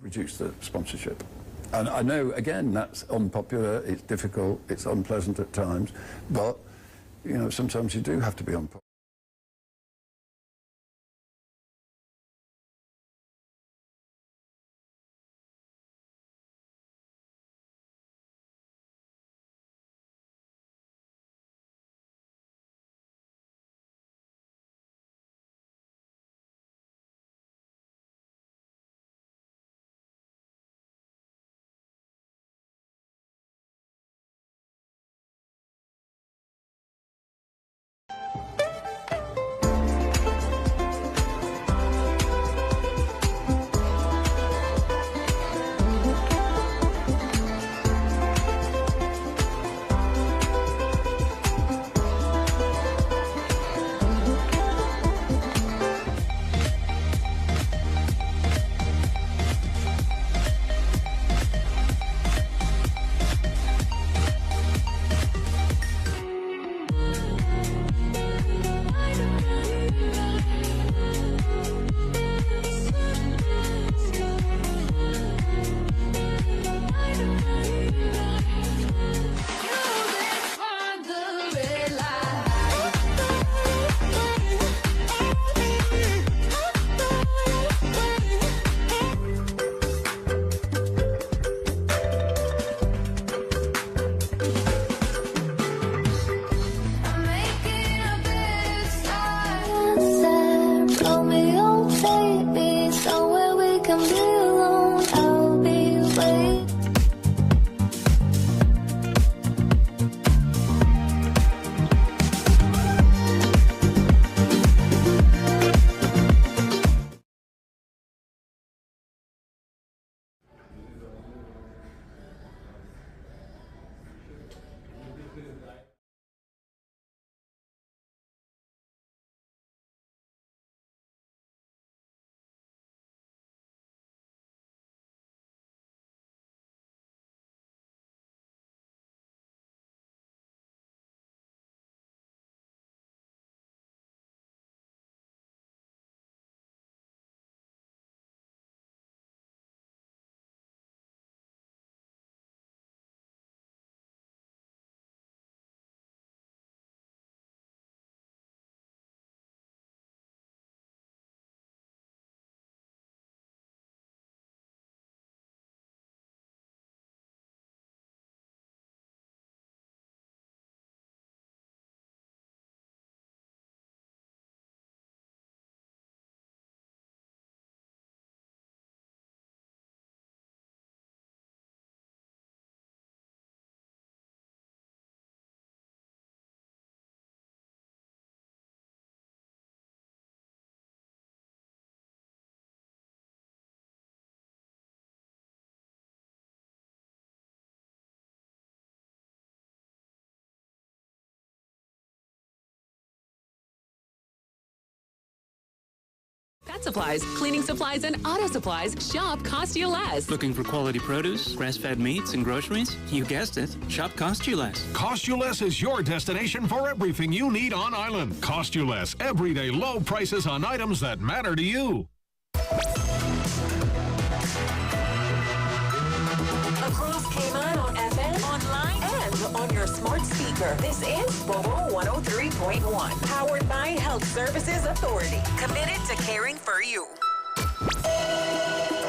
reduce the sponsorship. And I know, again, that's unpopular, it's difficult, it's unpleasant at times, but, you know, sometimes you do have to be unpopular. Pet supplies, cleaning supplies, and auto supplies. Shop Cost You Less. Looking for quality produce, grass-fed meats, and groceries? You guessed it. Shop Cost You Less. Cost You Less is your destination for everything you need on island. Cost You Less. Everyday low prices on items that matter to you. Across Cayman on FM, online, and on your smart speaker. This is Bobo 103.1, powered by Health Services Authority, committed to caring for you.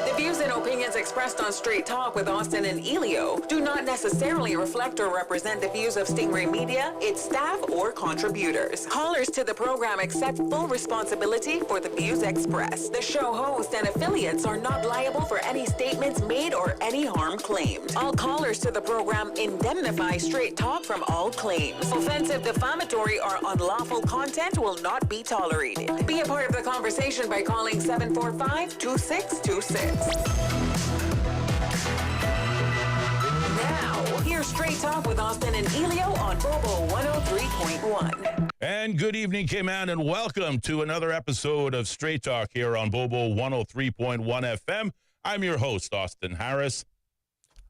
The views and opinions expressed on Straight Talk with Austin and Ellio do not necessarily reflect or represent the views of Stingray Media, its staff, or contributors. Callers to the program accept full responsibility for the views expressed. The show host and affiliates are not liable for any statements made or any harm claimed. All callers to the program indemnify Straight Talk from all claims. Offensive, defamatory, or unlawful content will not be tolerated. Be a part of the conversation by calling 745-2626. Now, here's Straight Talk with Austin and Ellio on Bobo 103.1. And good evening, Cayman, and welcome to another episode of Straight Talk here on Bobo 103.1 FM. I'm your host, Austin Harris.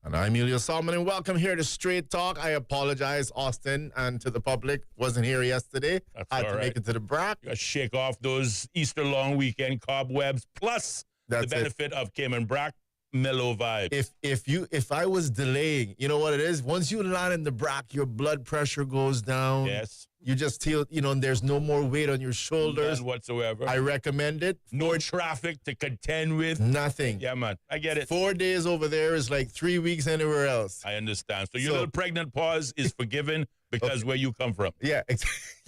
And I'm Ellio Solomon, and welcome here to Straight Talk. I apologize, Austin, and to the public. Wasn't here yesterday. That's Had all to right. make it to the BRAC. Gotta shake off those Easter long weekend cobwebs, plus the benefit of Cayman Brac mellow vibe. If I was delaying, you know what it is? Once you land in the brack, your blood pressure goes down. Yes. You just feel, there's no more weight on your shoulders. None whatsoever. I recommend it. No traffic to contend with. Nothing. Yeah, man. I get it. 4 days over there is like 3 weeks anywhere else. I understand. So your little pregnant pause is forgiven because where you come from. Yeah,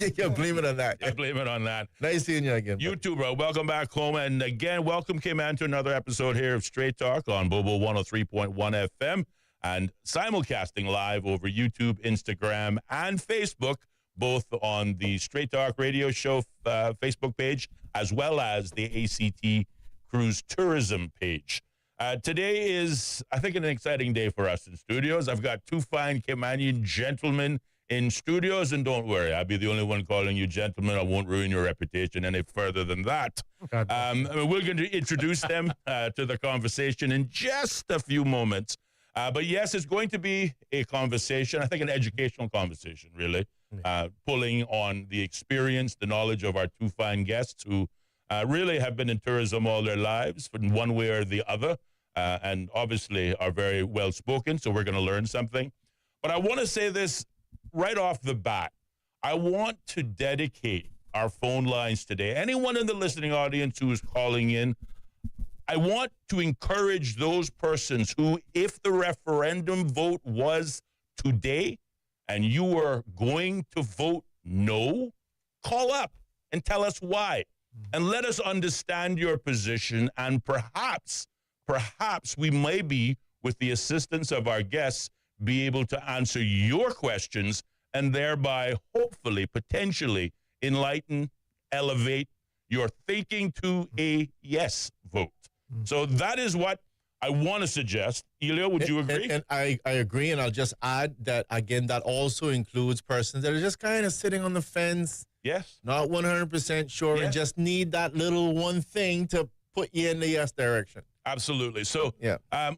yeah, blame it on that. I blame it on that. Nice seeing you again. You too, bro. Welcome back home. And again, welcome, K-Man, to another episode here of Straight Talk on Bobo 103.1 FM and simulcasting live over YouTube, Instagram, and Facebook, both on the Straight Talk Radio Show Facebook page, as well as the ACT Cruise Tourism page. Today is, I think, an exciting day for us in studios. I've got two fine Caymanian gentlemen in studios, and don't worry, I'll be the only one calling you gentlemen. I won't ruin your reputation any further than that. We're going to introduce them to the conversation in just a few moments. But yes, it's going to be a conversation, I think an educational conversation, really, pulling on the experience, the knowledge of our two fine guests who really have been in tourism all their lives in one way or the other, and obviously are very well spoken, so we're going to learn something. But I want to say this right off the bat. I want to dedicate our phone lines today. Anyone in the listening audience who is calling in, I want to encourage those persons who, if the referendum vote was today and you were going to vote no, call up and tell us why. And let us understand your position, and perhaps we may be, with the assistance of our guests, be able to answer your questions and thereby, hopefully, potentially enlighten, elevate your thinking to a yes vote. So that is what I want to suggest. Ellio, would you agree? And I agree, and I'll just add that, again, that also includes persons that are just kind of sitting on the fence. Yes. Not 100% sure, and just need that little one thing to put you in the yes direction. Absolutely. So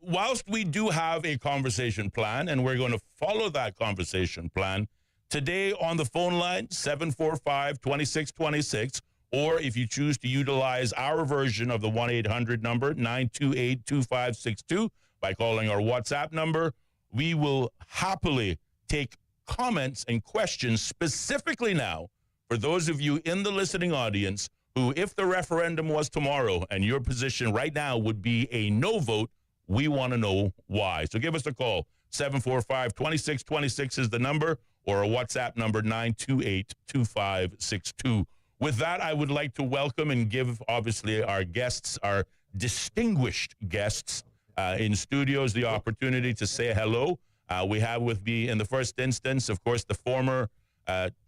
whilst we do have a conversation plan, and we're going to follow that conversation plan, today on the phone line, 745-2626, or if you choose to utilize our version of the 1-800 number, 928-2562, by calling our WhatsApp number, we will happily take comments and questions specifically now for those of you in the listening audience who, if the referendum was tomorrow and your position right now would be a no vote, we want to know why. So give us a call. 745-2626 is the number, or a WhatsApp number, 928-2562. With that, I would like to welcome and give, obviously, our guests, our distinguished guests in studios, the opportunity to say hello. We have with me, in the first instance, of course, the former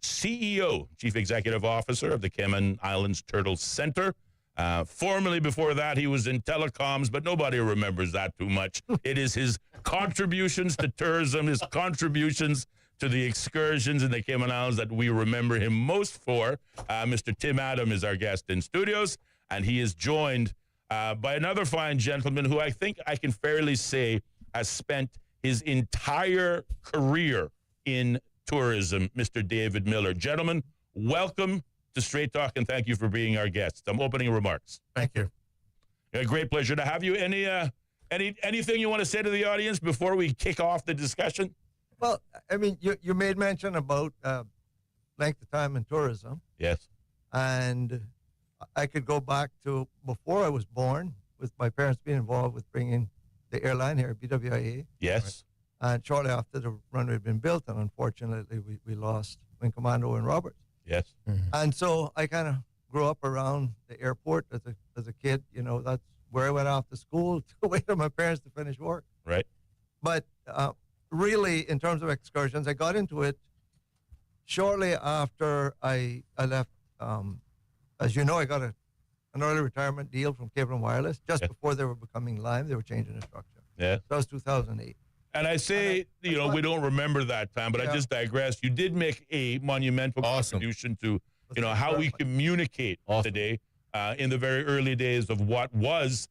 CEO, Chief Executive Officer of the Cayman Islands Turtle Center. Formerly, before that, he was in telecoms, but nobody remembers that too much. It is his contributions to tourism, his contributions to the excursions in the Cayman Islands that we remember him most for. Mr. Tim Adam is our guest in studios, and he is joined by another fine gentleman who I think I can fairly say has spent his entire career in tourism, Mr. David Miller. Gentlemen, welcome to Straight Talk, and thank you for being our guest. Some opening remarks. Thank you. A great pleasure to have you. Anything you want to say to the audience before we kick off the discussion? Well, I mean, you made mention about length of time in tourism. Yes. And I could go back to before I was born, with my parents being involved with bringing the airline here, BWIA. Yes. And shortly after the runway had been built, and unfortunately we lost Wing Commando and Roberts. Yes. Mm-hmm. And so I kind of grew up around the airport as a kid. You know, that's where I went off to school to wait for my parents to finish work. Right. But really, in terms of excursions, I got into it shortly after I left. As you know, I got an early retirement deal from Cable and Wireless just before they were becoming Lime. They were changing the structure. Yeah. That was 2008. And I say, we don't remember that time, but I just digress. You did make a monumental contribution to, how we communicate today in the very early days of what would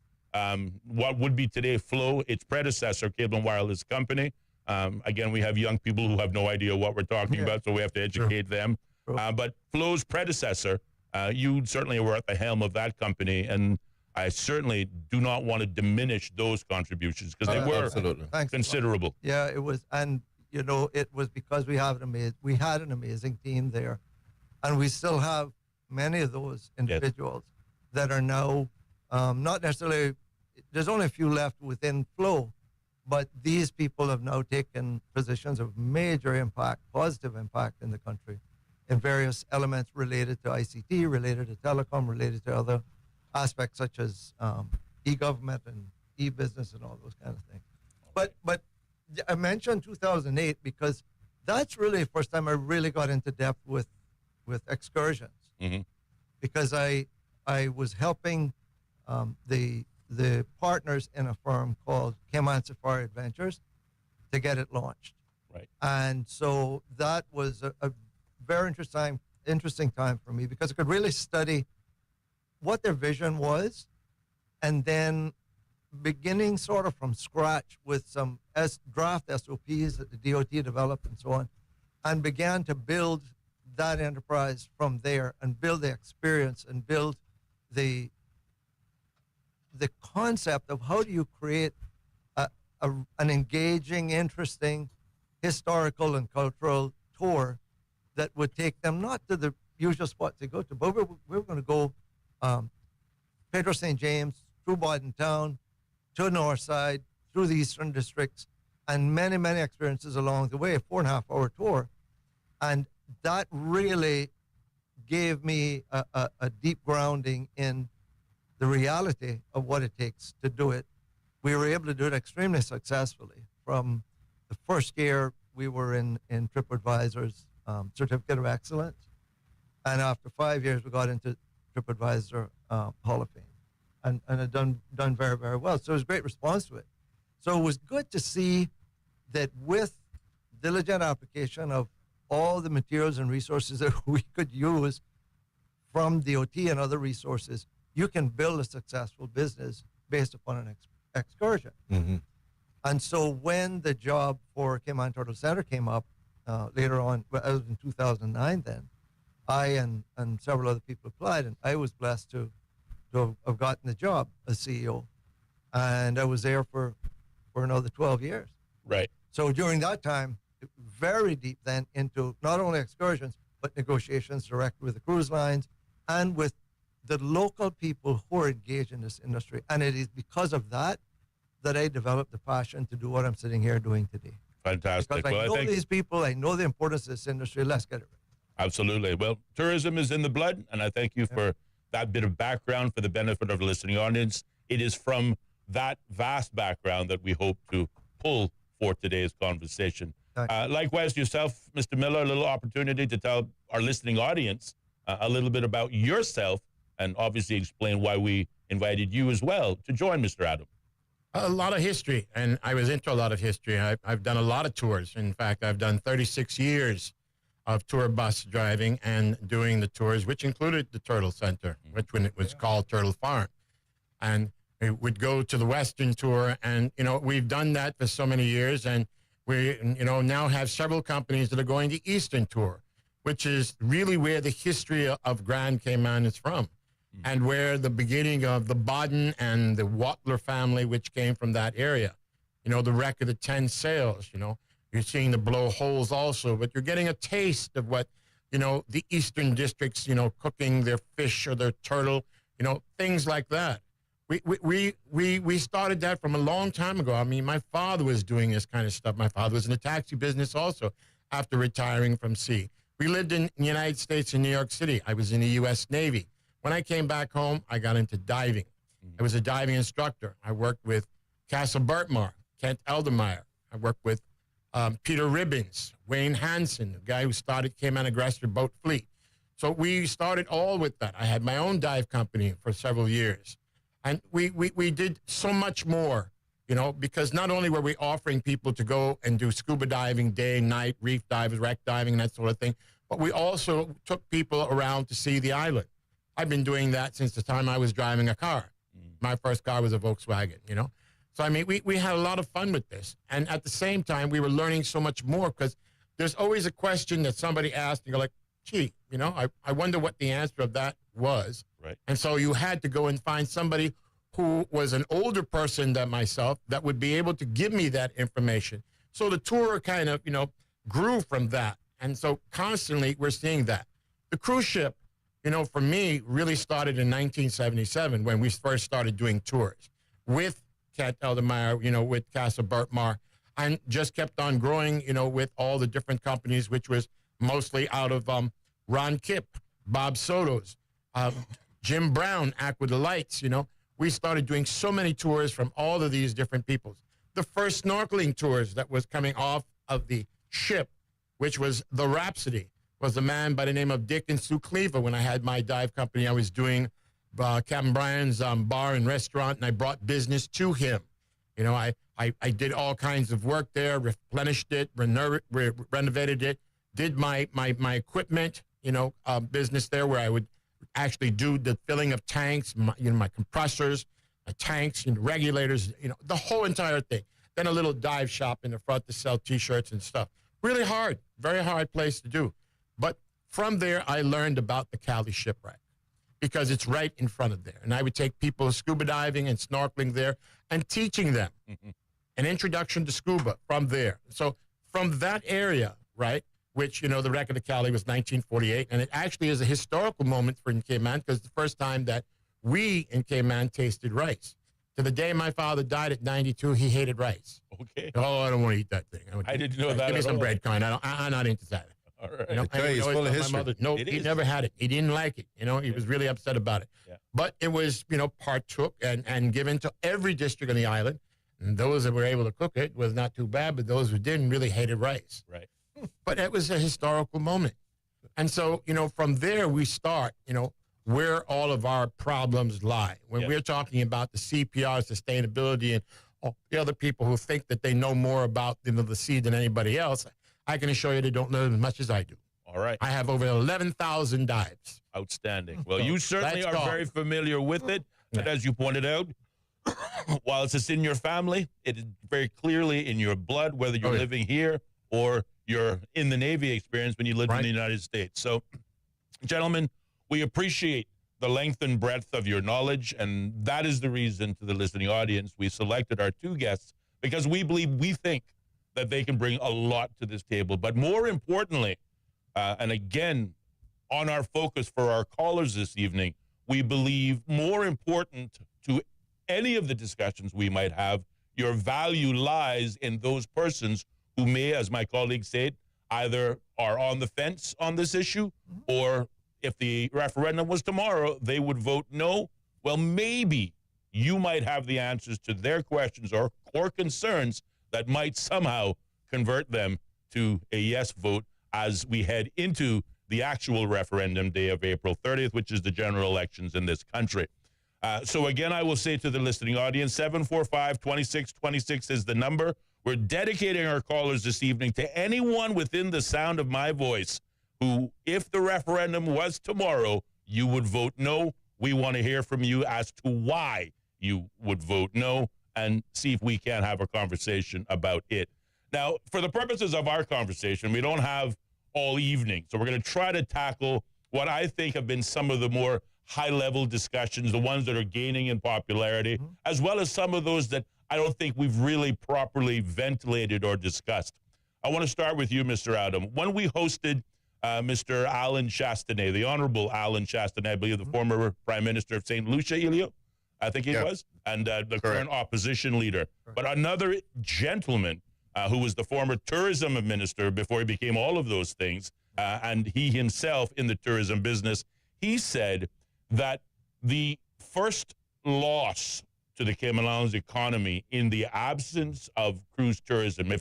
be today Flow, its predecessor, Cable and Wireless Company. Again, we have young people who have no idea what we're talking about, so we have to educate them. But Flow's predecessor, you certainly were at the helm of that company. And I certainly do not want to diminish those contributions because they were Absolutely. Thanks a lot. considerable. Yeah, it was, and you know, it was because we had an amazing team there, and we still have many of those individuals that are now not necessarily. There's only a few left within Flow, but these people have now taken positions of major impact, positive impact in the country, in various elements related to ICT, related to telecom, related to other aspects such as e-government and e-business and all those kind of things. But I mentioned 2008 because that's really the first time I really got into depth with excursions, because I was helping the partners in a firm called Cayman Safari Adventures to get it launched. Right. And so that was a very interesting time for me because I could really study what their vision was, and then beginning sort of from scratch with some draft SOPs that the DOT developed and so on, and began to build that enterprise from there and build the experience and build the concept of how do you create an engaging, interesting, historical and cultural tour that would take them not to the usual spots they go to, but we were going to go Pedro St. James, through Bodden Town, to the north side, through the eastern districts, and many, many experiences along the way, a 4.5-hour tour. And that really gave me a deep grounding in the reality of what it takes to do it. We were able to do it extremely successfully. From the first year, we were in TripAdvisor's Certificate of Excellence. And after 5 years, we got into TripAdvisor Hall of Fame, and had done very, very well. So it was a great response to it. So it was good to see that with diligent application of all the materials and resources that we could use from DOT and other resources, you can build a successful business based upon an excursion. And so when the job for Cayman Turtle Center came up later on, well, it was in 2009 then, I and several other people applied, and I was blessed to have gotten the job as CEO. And I was there for another 12 years. Right. So during that time, very deep then into not only excursions, but negotiations direct with the cruise lines and with the local people who are engaged in this industry. And it is because of that I developed the passion to do what I'm sitting here doing today. Fantastic. Because I know these people, I know the importance of this industry. Let's get it right. Absolutely. Well, tourism is in the blood, and I thank you for that bit of background for the benefit of the listening audience. It is from that vast background that we hope to pull for today's conversation. Likewise, yourself, Mr. Miller, a little opportunity to tell our listening audience a little bit about yourself and obviously explain why we invited you as well to join Mr. Adam. A lot of history, and I was into a lot of history. I've done a lot of tours. In fact, I've done 36 years of tour bus driving and doing the tours, which included the Turtle Center, which when it was called Turtle Farm. And we would go to the Western Tour, and, we've done that for so many years, and we, now have several companies that are going the Eastern Tour, which is really where the history of Grand Cayman is from, and where the beginning of the Bodden and the Watler family, which came from that area. The wreck of the 10 sails, You're seeing the blowholes also, but you're getting a taste of what, the Eastern districts, cooking their fish or their turtle, things like that. We started that from a long time ago. I mean, my father was doing this kind of stuff. My father was in the taxi business also after retiring from sea. We lived in the United States in New York City. I was in the U.S. Navy. When I came back home, I got into diving. I was a diving instructor. I worked with Castle Burtmar, Kent Eldermeyer. I worked with Peter Ribbons, Wayne Hansen, the guy who started Cayman Aggressor Boat Fleet. So we started all with that. I had my own dive company for several years. And we did so much more, because not only were we offering people to go and do scuba diving day, night, reef divers, wreck diving, and that sort of thing, but we also took people around to see the island. I've been doing that since the time I was driving a car. My first car was a Volkswagen, So, I mean, we had a lot of fun with this. And at the same time, we were learning so much more because there's always a question that somebody asked, and you're like, gee, I wonder what the answer of that was. Right. And so you had to go and find somebody who was an older person than myself that would be able to give me that information. So the tour kind of, grew from that. And so constantly we're seeing that. The cruise ship, for me, really started in 1977 when we first started doing tours with Kat Eldermeyer, with Casa Bertmar, and just kept on growing, with all the different companies, which was mostly out of Ron Kipp, Bob Soto's, Jim Brown, Aqua the Lights, We started doing so many tours from all of these different peoples. The first snorkeling tours that was coming off of the ship, which was the Rhapsody, was a man by the name of Dick and Sue Cleaver. When I had my dive company, I was doing Captain Brian's bar and restaurant, and I brought business to him. I did all kinds of work there, replenished it, renovated it, did my equipment, business there where I would actually do the filling of tanks, my compressors, my tanks, regulators, the whole entire thing. Then a little dive shop in the front to sell T-shirts and stuff. Really hard, very hard place to do. But from there, I learned about the Cali shipwreck because it's right in front of there. And I would take people scuba diving and snorkeling there and teaching them an introduction to scuba from there. So from that area, right, which, the wreck of the Cali was 1948, and it actually is a historical moment for in Cayman because it's the first time that we in Cayman tasted rice. To the day my father died at 92, he hated rice. Okay. Oh, I don't want to eat that thing. I didn't know that. Give me at some all. bread, kind. I'm not into that. All right. It's full of history. No, It he is. never had it. He didn't like it. He was really upset about it. Yeah. But it was, partook and given to every district on the island. And those that were able to cook it was not too bad, but those who didn't really hated rice. Right. But it was a historical moment. And so, from there we start, where all of our problems lie. When we're talking about the CPR, sustainability, and all the other people who think that they know more about the sea than anybody else, I can assure you they don't know as much as I do. All right. I have over 11,000 dives. Outstanding. Well, you certainly let's are go. very familiar with it. And as you pointed out, whilst it's in your family, it is very clearly in your blood, whether you're living here or you're in the Navy experience when you lived in the United States. So, gentlemen, we appreciate the length and breadth of your knowledge, and that is the reason to the listening audience we selected our two guests, because we think that they can bring a lot to this table. But more importantly, and again, on our focus for our callers this evening, we believe more important to any of the discussions we might have, your value lies in those persons who may, as my colleague said, either are on the fence on this issue, or if the referendum was tomorrow, they would vote no. Well, maybe you might have the answers to their questions or concerns that might somehow convert them to a yes vote as we head into the actual referendum day of April 30th, which is the general elections in this country. So again, I will say to the listening audience, 745-2626 is the number. We're dedicating our callers this evening to anyone within the sound of my voice who, if the referendum was tomorrow, you would vote no. We want to hear from you as to why you would vote no and see if we can have a conversation about it. Now, for the purposes of our conversation, we don't have all evening. So we're going to try to tackle what I think have been some of the more high-level discussions, the ones that are gaining in popularity, as well as some of those that I don't think we've really properly ventilated or discussed. I want to start with you, Mr. Adam. When we hosted Mr. Alan Chastanet, the Honorable Alan Chastanet, I believe the former Prime Minister of St. Lucia, Ellio, I think he was, and the current opposition leader. But another gentleman who was the former tourism minister before he became all of those things, and he himself in the tourism business, he said that the first loss to the Cayman Islands economy in the absence of cruise tourism, if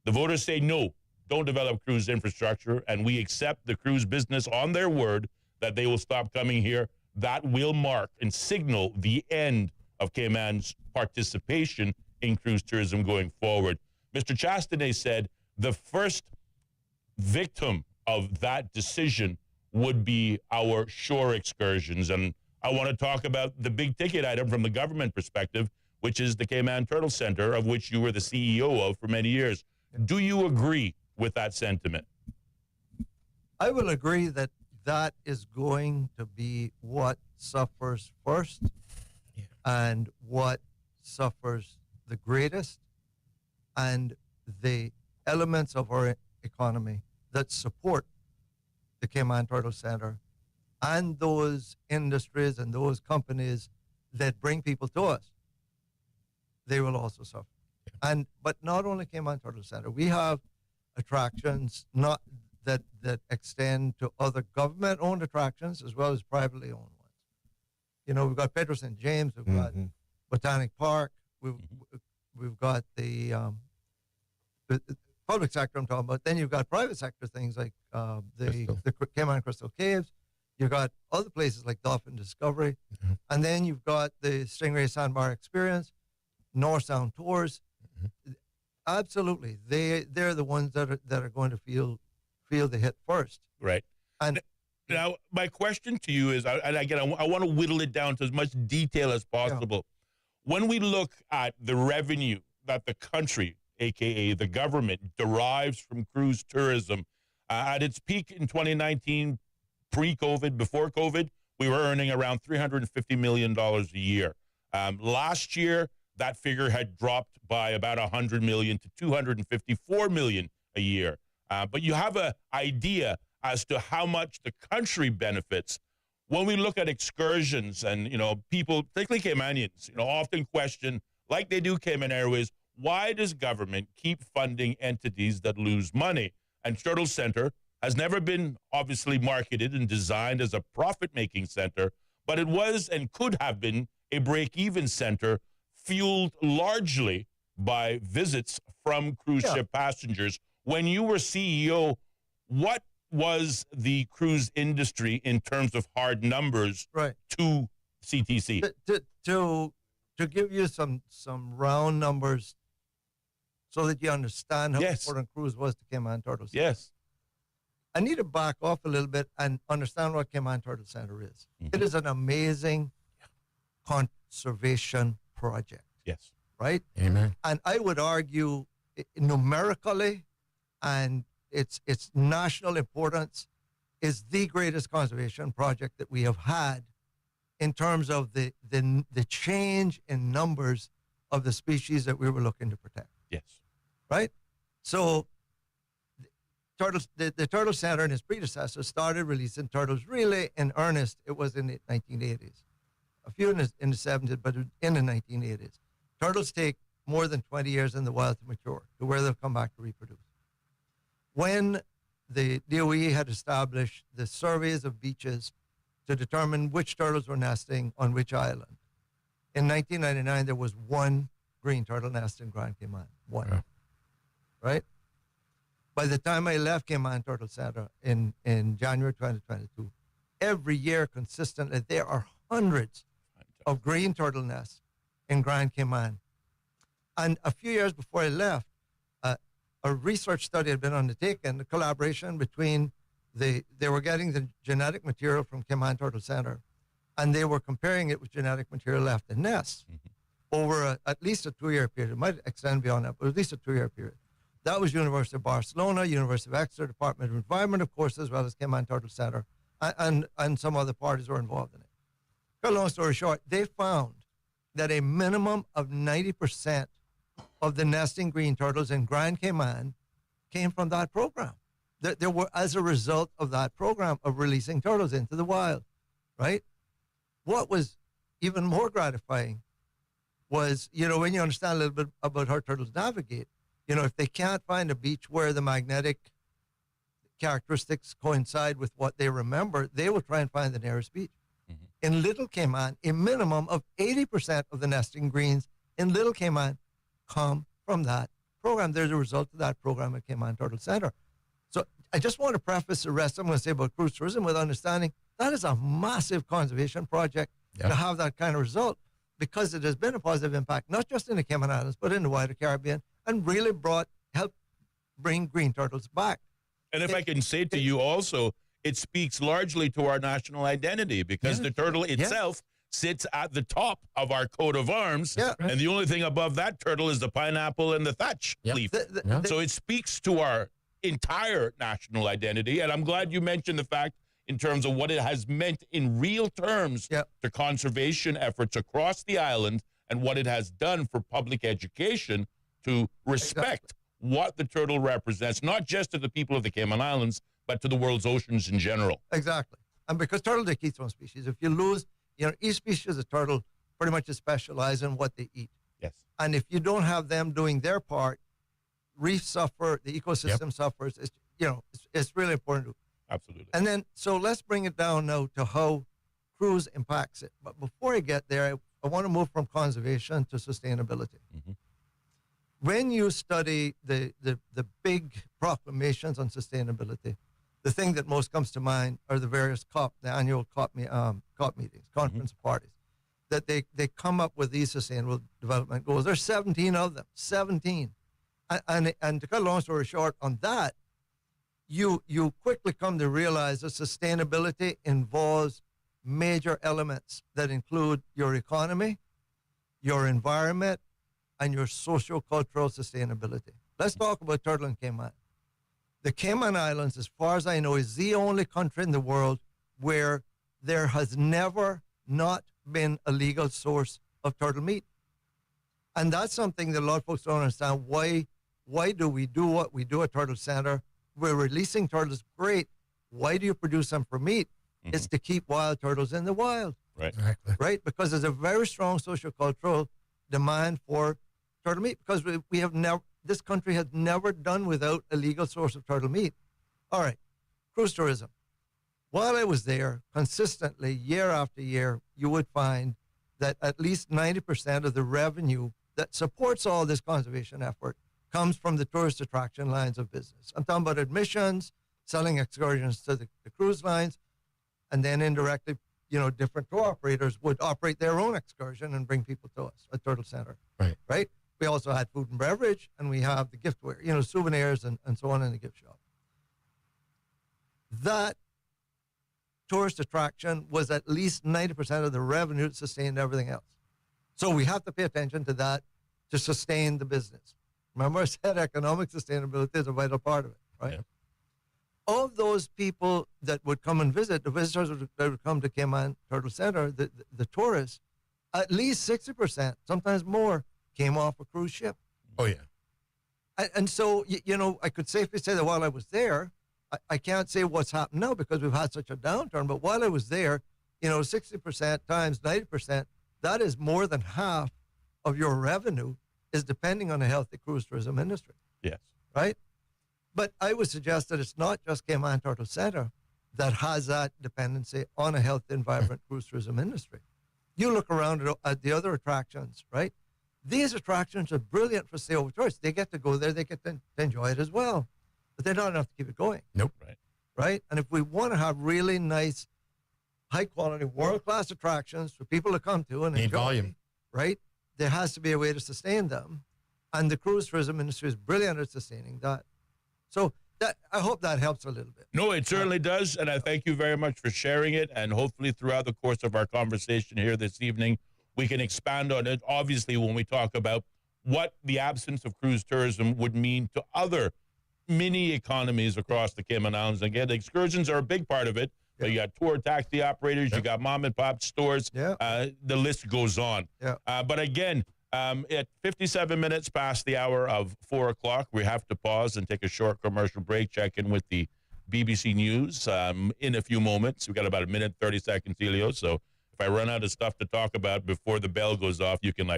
the voters say no, don't develop cruise infrastructure, and we accept the cruise business on their word that they will stop coming here, that will mark and signal the end of Cayman's participation in cruise tourism going forward. Mr. Chastanet said the first victim of that decision would be our shore excursions. And I want to talk about the big ticket item from the government perspective, which is the Cayman Turtle Center, of which you were the CEO of for many years. Do you agree with that sentiment? I will agree that that is going to be what suffers first and what suffers the greatest, and the elements of our economy that support the Cayman Turtle Center and those industries and those companies that bring people to us, they will also suffer. But not only Cayman Turtle Center, we have attractions not that extend to other government-owned attractions as well as privately owned ones. You know, we've got Pedro St. James, we've got Botanic Park, we've got the public sector I'm talking about. Then you've got private sector things like the Cayman Crystal Caves. You've got other places like Dolphin Discovery. And then you've got the Stingray Sandbar Experience, North Sound Tours. Absolutely. They're the ones that are going to feel the hit first. Right. And now, my question to you is, and again, I want to whittle it down to as much detail as possible. Yeah. When we look at the revenue that the country, a.k.a. the government, derives from cruise tourism, at its peak in 2019, pre-COVID, before COVID, we were earning around $350 million a year. Last year, that figure had dropped by about $100 million to $254 million a year. But you have an idea as to how much the country benefits. When we look at excursions and, you know, people, particularly Caymanians, you know, often question, like they do Cayman Airways, why does government keep funding entities that lose money? And Turtle Center has never been obviously marketed and designed as a profit-making center, but it was and could have been a break-even center fueled largely by visits from cruise ship passengers. When you were CEO, what was the cruise industry in terms of hard numbers to CTC? To give you some round numbers so that you understand how important cruise was to Cayman Turtle Center. Yes. I need to back off a little bit and understand what Cayman Turtle Center is. It is an amazing conservation project. Yes. Right? Amen. And I would argue numerically and its national importance is the greatest conservation project that we have had in terms of the change in numbers of the species that we were looking to protect. Yes. Right? So the Turtle Center and its predecessors started releasing turtles really in earnest. It was in the 1980s. A few in the 70s, but in the 1980s. Turtles take more than 20 years in the wild to mature, to where they'll come back to reproduce. When the DOE had established the surveys of beaches to determine which turtles were nesting on which island, in 1999, there was one green turtle nest in Grand Cayman. One. Yeah. Right? By the time I left Cayman Turtle Center in January 2022, every year consistently, there are hundreds of green turtle nests in Grand Cayman. And a few years before I left, a research study had been undertaken, the collaboration between they were getting the genetic material from Cayman Turtle Center, and they were comparing it with genetic material left in nests over at least a 2-year period. It might extend beyond that, but at least a 2-year period. That was University of Barcelona, University of Exeter, Department of Environment, of course, as well as Cayman Turtle Center, and some other parties were involved in it. Cut a long story short, they found that a minimum of 90% of the nesting green turtles in Grand Cayman came from that program. There were, as a result of that program of releasing turtles into the wild, right? What was even more gratifying was, you know, when you understand a little bit about how turtles navigate, you know, if they can't find a beach where the magnetic characteristics coincide with what they remember, they will try and find the nearest beach. In Little Cayman, a minimum of 80% of the nesting greens in Little Cayman come from that program. There's a result of that program at Cayman Turtle Center. So I just want to preface the rest I'm going to say about cruise tourism with understanding that is a massive conservation project to have that kind of result, because it has been a positive impact, not just in the Cayman Islands, but in the wider Caribbean, and really helped bring green turtles back. And if I can say to you also, it speaks largely to our national identity, because the turtle itself sits at the top of our coat of arms, and the only thing above that turtle is the pineapple and the thatch leaf. So it speaks to our entire national identity. And I'm glad you mentioned the fact in terms of what it has meant in real terms Yep. to conservation efforts across the island and what it has done for public education to respect what the turtle represents, not just to the people of the Cayman Islands, but to the world's oceans in general. Exactly. And because turtles are keystone species, if you lose, each species of turtle pretty much is specialized in what they eat. Yes. And if you don't have them doing their part, reefs suffer, the ecosystem suffers. It's really important. Absolutely. And then, so let's bring it down now to how cruise impacts it. But before I get there, I want to move from conservation to sustainability. Mm-hmm. When you study the big proclamations on sustainability, the thing that most comes to mind are the various the annual COP meetings, conference parties, that they come up with these sustainable development goals. There's 17 of them, 17. And to cut a long story short on that, you quickly come to realize that sustainability involves major elements that include your economy, your environment, and your socio-cultural sustainability. Let's talk about turtle and Cayman. The Cayman Islands, as far as I know, is the only country in the world where there has never not been a legal source of turtle meat. And that's something that a lot of folks don't understand. Why do we do what we do at Turtle Center? We're releasing turtles, great. Why do you produce them for meat? Mm-hmm. It's to keep wild turtles in the wild. Right. Exactly. Right? Because there's a very strong sociocultural demand for turtle meat, because we have never, this country has never done without a legal source of turtle meat. All right, cruise tourism. While I was there, consistently, year after year, you would find that at least 90% of the revenue that supports all this conservation effort comes from the tourist attraction lines of business. I'm talking about admissions, selling excursions to the cruise lines, and then indirectly, different tour operators would operate their own excursion and bring people to us at Turtle Center. Right? We also had food and beverage, and we have the giftware, souvenirs and so on in the gift shop. That tourist attraction was at least 90% of the revenue that sustained everything else. So we have to pay attention to that to sustain the business. Remember, I said economic sustainability is a vital part of it, right? Yeah. Of those people that would come and visit, the visitors that would come to Cayman Turtle Center, the tourists, at least 60%, sometimes more, came off a cruise ship. Oh, yeah. And so, I could safely say that while I was there, I can't say what's happened now because we've had such a downturn, but while I was there, 60% times 90%, that is more than half of your revenue is depending on a healthy cruise tourism industry. Yes. Right? But I would suggest that it's not just Cayman Turtle Center that has that dependency on a healthy and vibrant cruise tourism industry. You look around at the other attractions, right? These attractions are brilliant for stay-over tourists. They get to go there, they get to enjoy it as well. But they're not enough to keep it going. Nope. Right? And if we want to have really nice, high-quality, world-class attractions for people to come to and Need enjoy, volume. right, there has to be a way to sustain them. And the cruise tourism industry is brilliant at sustaining that. So I hope that helps a little bit. No, it certainly does, and I thank you very much for sharing it, and hopefully throughout the course of our conversation here this evening, we can expand on it, obviously, when we talk about what the absence of cruise tourism would mean to other mini economies across the Cayman Islands. Again, the excursions are a big part of it. Yeah. You got tour taxi operators, you got mom and pop stores, the list goes on. Yeah. But again, at 57 minutes past the hour of 4 o'clock, we have to pause and take a short commercial break, check in with the BBC News in a few moments. We've got about a minute, 30 seconds, Ellio. So if I run out of stuff to talk about before the bell goes off, you can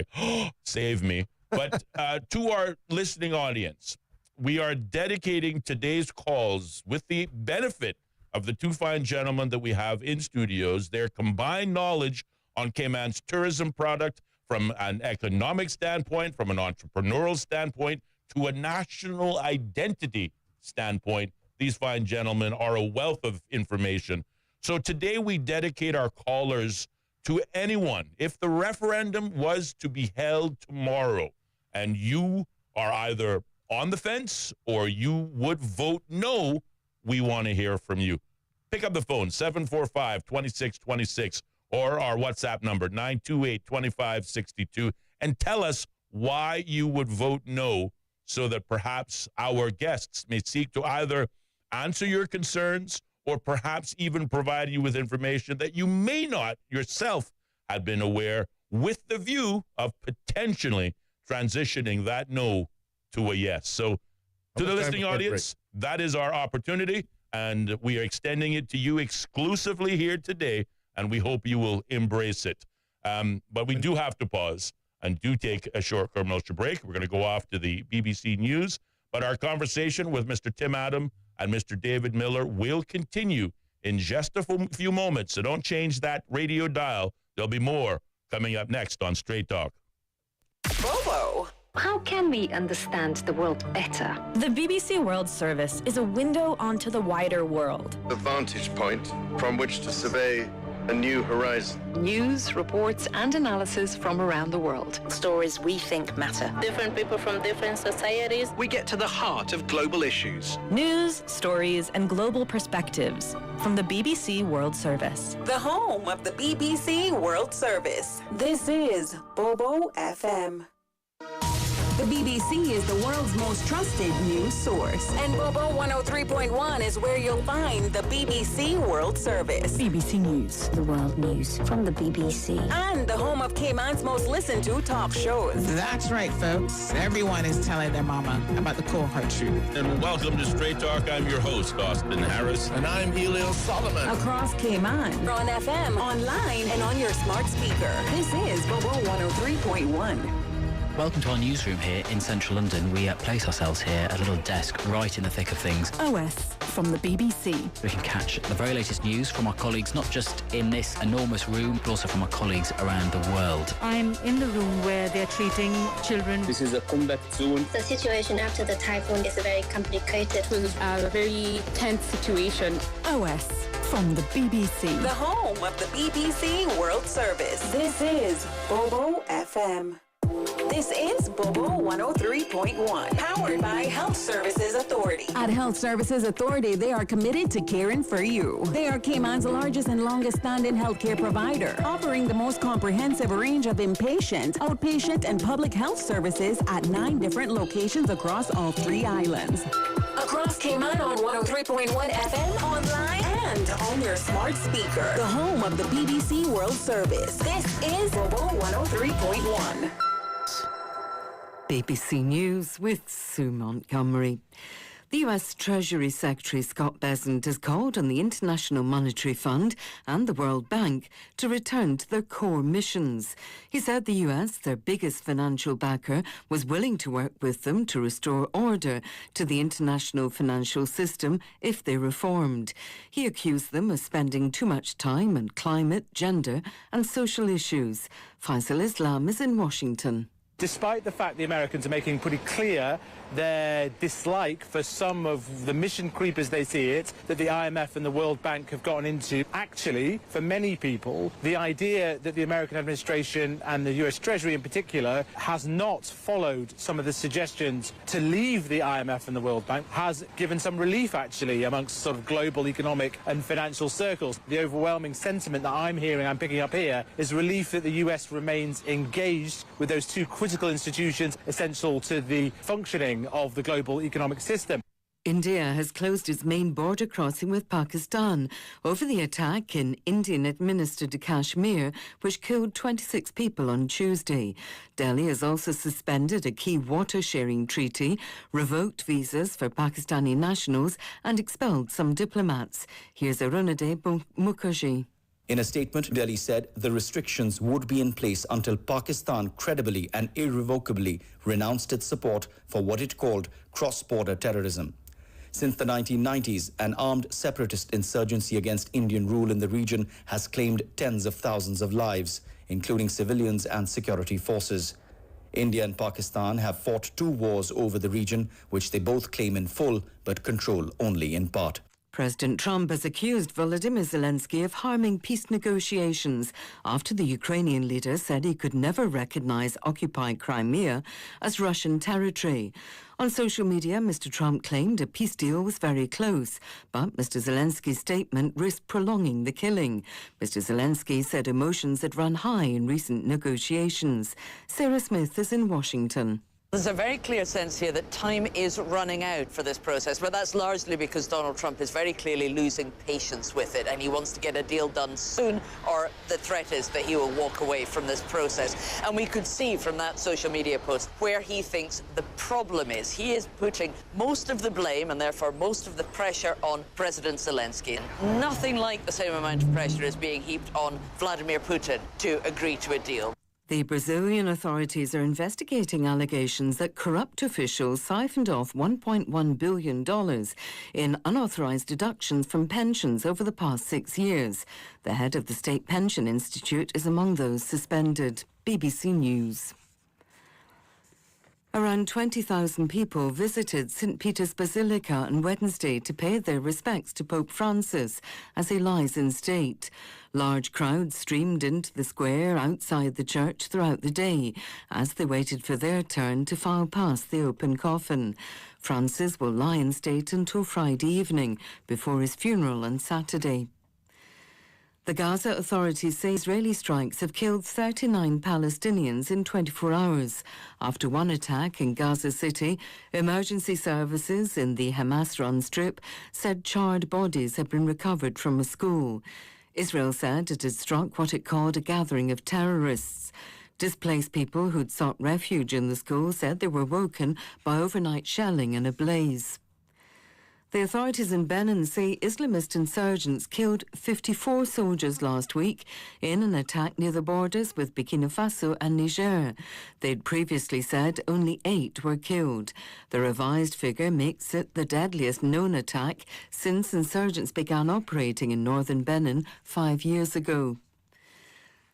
save me. But to our listening audience, we are dedicating today's calls with the benefit of the two fine gentlemen that we have in studios, their combined knowledge on Cayman's tourism product from an economic standpoint, from an entrepreneurial standpoint, to a national identity standpoint. These fine gentlemen are a wealth of information. So today we dedicate our callers to anyone. If the referendum was to be held tomorrow and you are either on the fence or you would vote no, we want to hear from you. Pick up the phone, 745-2626, or our WhatsApp number, 928-2562, and tell us why you would vote no so that perhaps our guests may seek to either answer your concerns or perhaps even provide you with information that you may not yourself have been aware, with the view of potentially transitioning that no to a yes. So to the listening audience, that is our opportunity, and we are extending it to you exclusively here today, and we hope you will embrace it. But we do have to pause and do take a short commercial break. We're going to go off to the BBC News, but our conversation with Mr. Tim Adam and Mr. David Miller will continue in just a few moments, so don't change that radio dial. There'll be more coming up next on Straight Talk. Bobo. How can we understand the world better? The BBC World Service is a window onto the wider world. A vantage point from which to survey a new horizon. News, reports, and analysis from around the world. Stories we think matter. Different people from different societies. We get to the heart of global issues. News, stories, and global perspectives from the BBC World Service. The home of the BBC World Service. This is Bobo FM. The BBC is the world's most trusted news source. And Bobo 103.1 is where you'll find the BBC World Service. BBC News, The world news from the BBC. And the home of Cayman's most listened to talk shows. That's right, folks. Everyone is telling their mama about the cold hard truth. And welcome to Straight Talk. I'm your host, Austin Harris. And I'm Ellio Solomon. Across Cayman, on FM, online, and on your smart speaker. This is Bobo 103.1. Welcome to our newsroom here in central London. We place ourselves here at a little desk right in the thick of things. OS from the BBC. We can catch the very latest news from our colleagues, not just in this enormous room, but also from our colleagues around the world. I'm in the room where they're treating children. This is a combat zone. The situation after the typhoon is very complicated. It was a very tense situation. OS from the BBC. The home of the BBC World Service. This is Bobo FM. This is Bobo 103.1, powered by Health Services Authority. At Health Services Authority, they are committed to caring for you. They are Cayman's largest and longest-standing healthcare provider, offering the most comprehensive range of inpatient, outpatient, and public health services at 9 different locations across all 3 islands. Across Cayman on 103.1 FM, online, and on your smart speaker. The home of the BBC World Service. This is Bobo 103.1. BBC News with Sue Montgomery. The U.S. Treasury Secretary Scott Bessent has called on the International Monetary Fund and the World Bank to return to their core missions. He said the U.S., their biggest financial backer, was willing to work with them to restore order to the international financial system if they reformed. He accused them of spending too much time on climate, gender and social issues. Faisal Islam is in Washington. Despite the fact the Americans are making pretty clear their dislike for some of the mission creep, as they see it, that the IMF and the World Bank have gotten into, actually, for many people, the idea that the American administration and the US Treasury in particular has not followed some of the suggestions to leave the IMF and the World Bank has given some relief, actually, amongst sort of global economic and financial circles. The overwhelming sentiment that I'm hearing, I'm picking up here, is relief that the US remains engaged with those two critical institutions essential to the functioning of the global economic system. India has closed its main border crossing with Pakistan over the attack in Indian-administered Kashmir, which killed 26 people on Tuesday. Delhi has also suspended a key water-sharing treaty, revoked visas for Pakistani nationals and expelled some diplomats. Here's Arunadeh Mukherjee. In a statement, Delhi said the restrictions would be in place until Pakistan credibly and irrevocably renounced its support for what it called cross-border terrorism. Since the 1990s, an armed separatist insurgency against Indian rule in the region has claimed tens of thousands of lives, including civilians and security forces. India and Pakistan have fought 2 wars over the region, which they both claim in full but control only in part. President Trump has accused Volodymyr Zelensky of harming peace negotiations after the Ukrainian leader said he could never recognize occupied Crimea as Russian territory. On social media, Mr. Trump claimed a peace deal was very close, but Mr. Zelensky's statement risked prolonging the killing. Mr. Zelensky said emotions had run high in recent negotiations. Sarah Smith is in Washington. There's a very clear sense here that time is running out for this process, but that's largely because Donald Trump is very clearly losing patience with it, and he wants to get a deal done soon, or the threat is that he will walk away from this process. And we could see from that social media post where he thinks the problem is. He is putting most of the blame, and therefore most of the pressure, on President Zelensky. Nothing like the same amount of pressure is being heaped on Vladimir Putin to agree to a deal. The Brazilian authorities are investigating allegations that corrupt officials siphoned off $1.1 billion in unauthorized deductions from pensions over the past 6 years. The head of the State Pension Institute is among those suspended. BBC News. Around 20,000 people visited St. Peter's Basilica on Wednesday to pay their respects to Pope Francis as he lies in state. Large crowds streamed into the square outside the church throughout the day as they waited for their turn to file past the open coffin. Francis will lie in state until Friday evening before his funeral on Saturday. The Gaza authorities say Israeli strikes have killed 39 Palestinians in 24 hours. After one attack in Gaza City, emergency services in the Hamas-run Strip said charred bodies had been recovered from a school. Israel said it had struck what it called a gathering of terrorists. Displaced people who'd sought refuge in the school said they were woken by overnight shelling and a blaze. The authorities in Benin say Islamist insurgents killed 54 soldiers last week in an attack near the borders with Burkina Faso and Niger. They'd previously said only 8 were killed. The revised figure makes it the deadliest known attack since insurgents began operating in northern Benin 5 years ago.